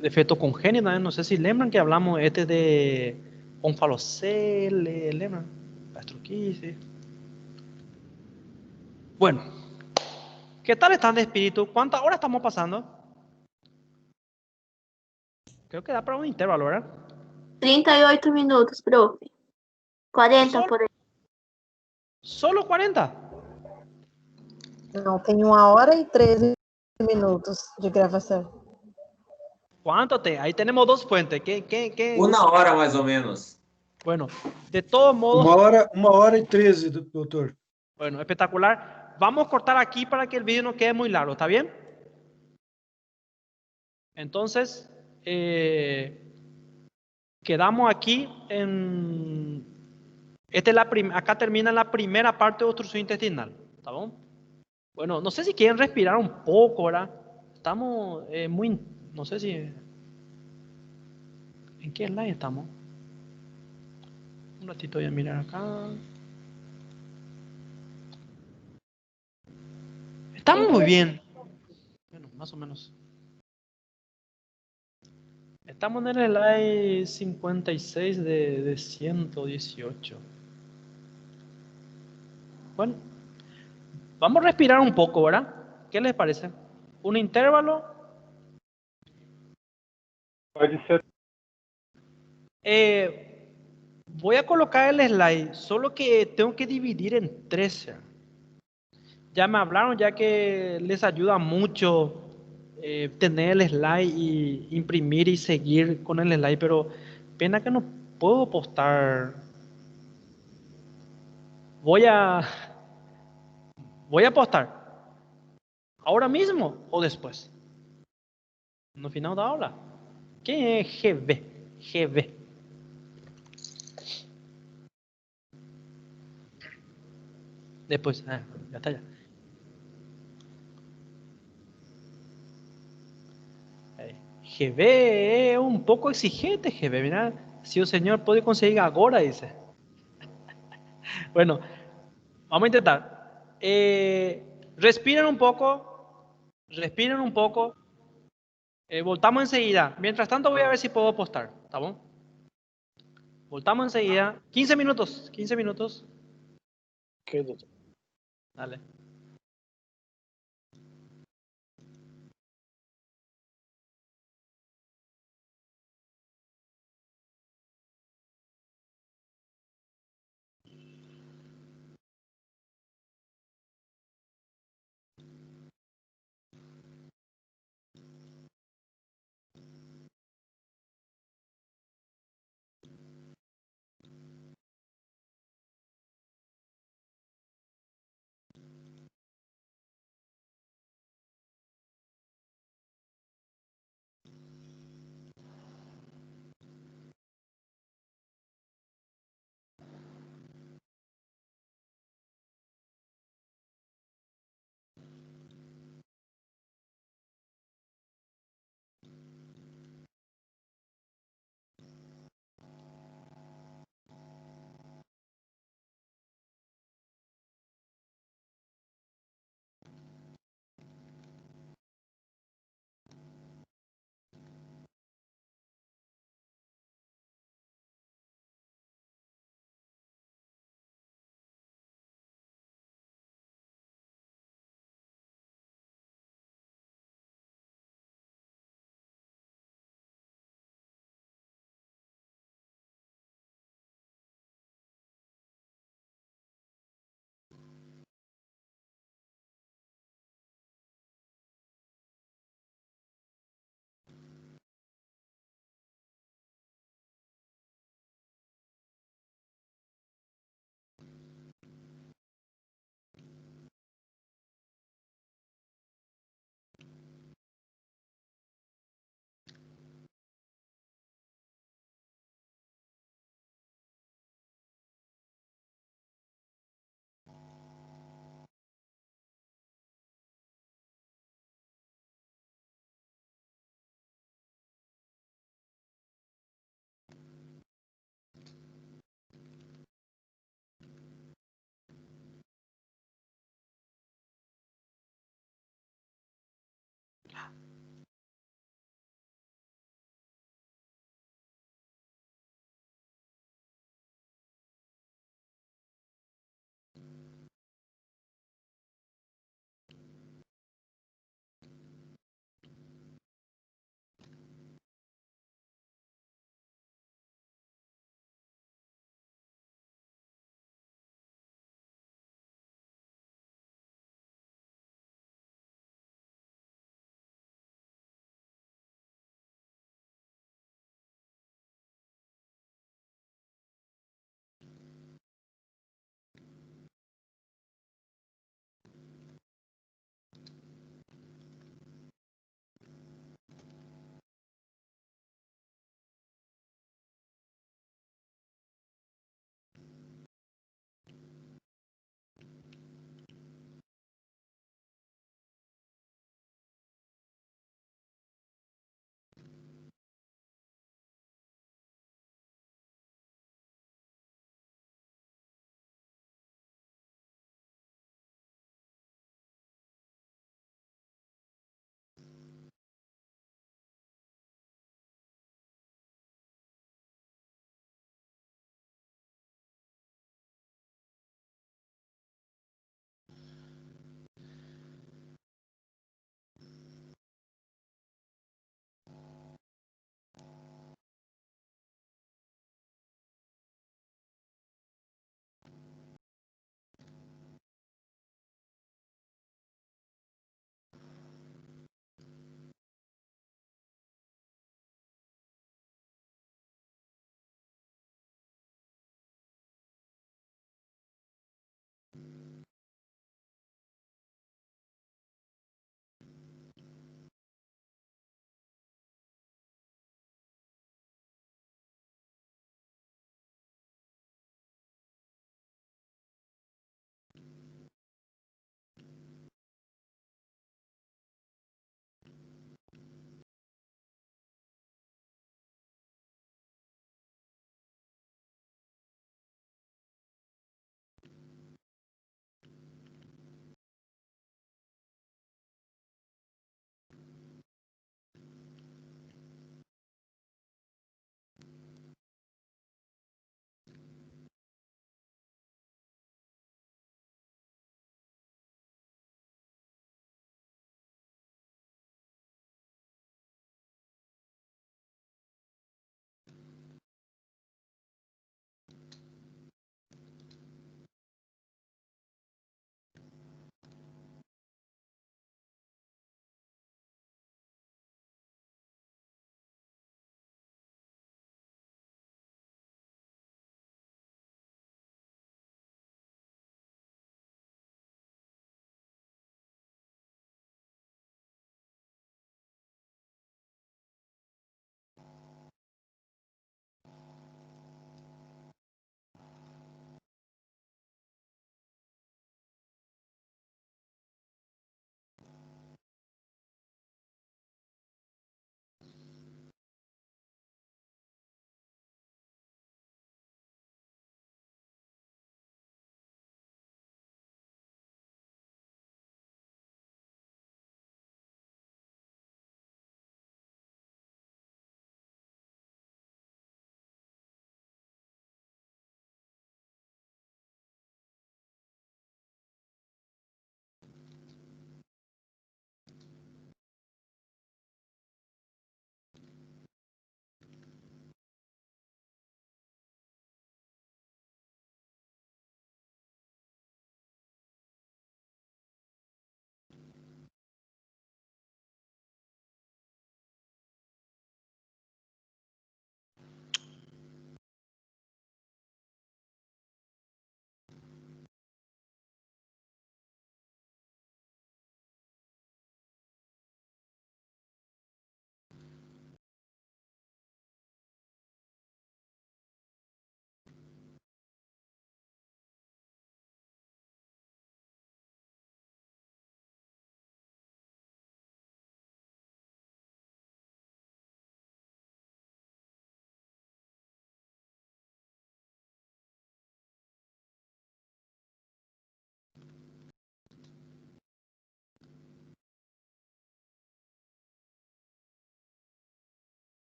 Defecto congénito, no sé si lembran que hablamos este de onfalocele, lembran, gastroquisis. Bueno, ¿qué tal están de espíritu? ¿Cuántas horas estamos pasando? Creo que da para un intervalo, ¿verdad? 38 minutos, profe. 40 Solo, por aí. solo 40. Não, tem 1 hora e 13 minutos de gravação. ¿Cuánto te? Ahí tenemos dos fuentes. ¿Qué? Uma hora mais ou menos. Bueno, de todos modos, 1 hora e 13, doutor. bueno, espectacular. Vamos a cortar aquí para que el vídeo no quede muy largo, ¿está bien? Entonces, quedamos aquí en... acá termina la primera parte de obstrucción intestinal, ¿está bien? Bueno, no sé si quieren respirar un poco, ¿verdad? Estamos muy... No sé si... ¿En qué slide estamos? Un ratito voy a mirar acá. Estamos muy bien. Bueno, más o menos. Estamos en el slide 56 de 118. Bueno, vamos a respirar un poco, ¿verdad? ¿Qué les parece? Un intervalo. Pode ser. Voy a colocar el slide, solo que tengo que dividir en 13. Ya me hablaron, ya que les ayuda mucho tener el slide y imprimir y seguir con el slide, pero pena que no puedo postar. Voy a postar. ¿Ahora mismo o después? No final da aula. ¿Qué es GV? GV. Después, ya está ya. GV es un poco exigente, GV. Mira, si el señor puede conseguir ahora, dice. Bueno, vamos a intentar. Respiren un poco. Respiren un poco. Voltamos enseguida. Mientras tanto voy a ver si puedo postar. ¿Está bien? Voltamos enseguida. 15 minutos. 15 minutos. Ok, doutor. Dale.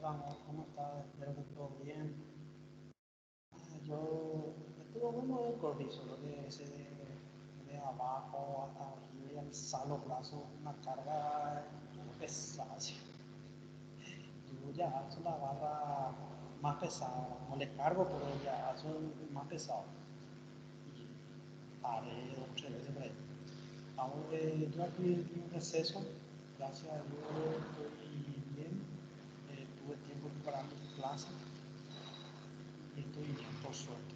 Hola, amor, ¿cómo estás? Espero que todo bien. Yo estuve bueno el cortisol de abajo hasta arriba y alzar los brazos, una carga pesada. Sí. Yo ya alzo la barra más pesada, no le cargo, pero ya alzo más pesado. Y paré 2 o 3 veces por ahí. Ahora yo aquí en un receso, gracias a Dios estoy bien. Tuve tiempo preparando tu clase y estoy bien, por suerte.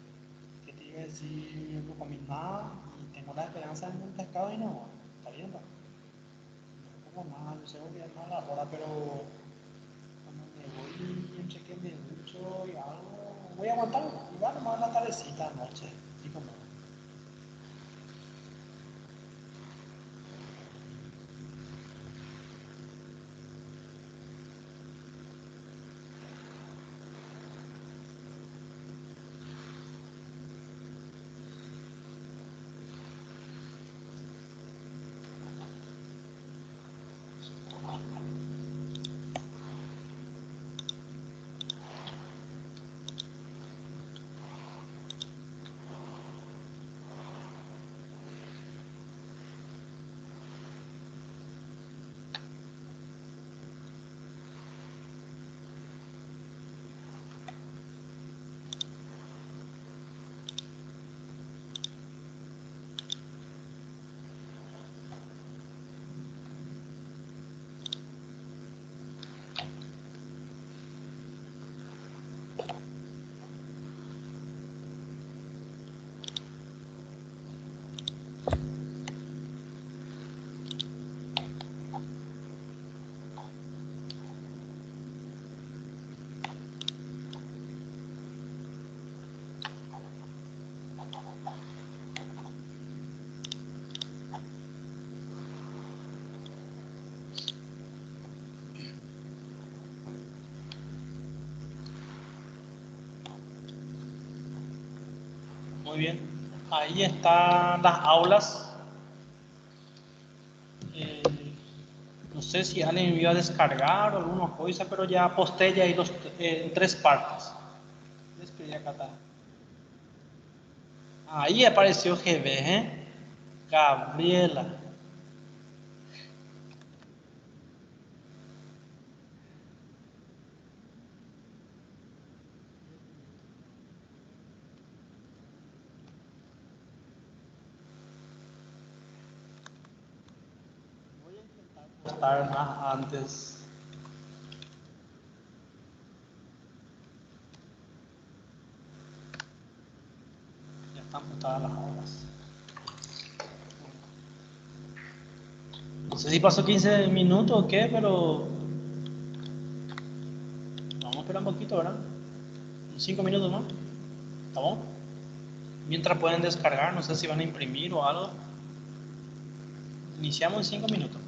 ¿Qué te iba a decir? No comí nada y tengo la esperanza de un pescado y no, ¿está bien? No como nada, yo sé que es mala hora, pero cuando me voy, entre que me ducho y algo, voy a aguantar, igual nomás en la tardecita, anoche, y como. Muy bien, ahí están las aulas. Eh, no sé si alguien me iba a descargar o alguna cosa, pero ya posté ya ahí en 3 partes. Les quería acá. Ahí apareció GB, ¿eh? Gabriela. Voy a intentar postar más antes. Ya están postadas las horas. No sé si pasó 15 minutos o qué, pero vamos a esperar un poquito, ¿verdad? 5 minutos más. ¿Está bien? Mientras pueden descargar, no sé si van a imprimir o algo. Iniciamos en 5 minutos.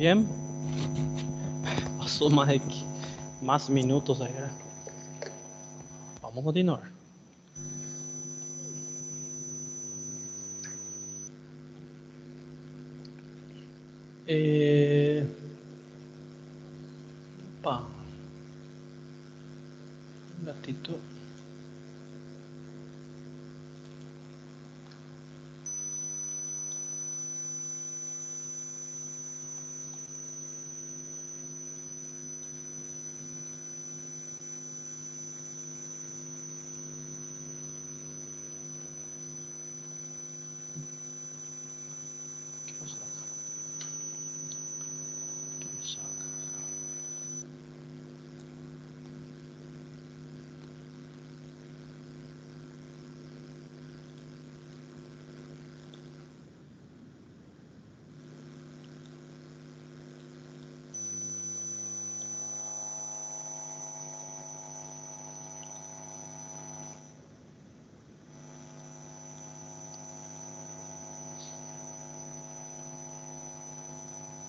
bien. Pasó más minutos ahí, ¿verdad? Vamos a continuar. Un ratito.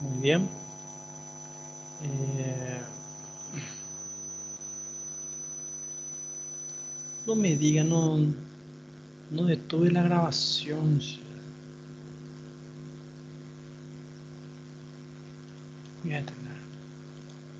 Muy bien. No me diga, no detuve la grabación. Voy a tener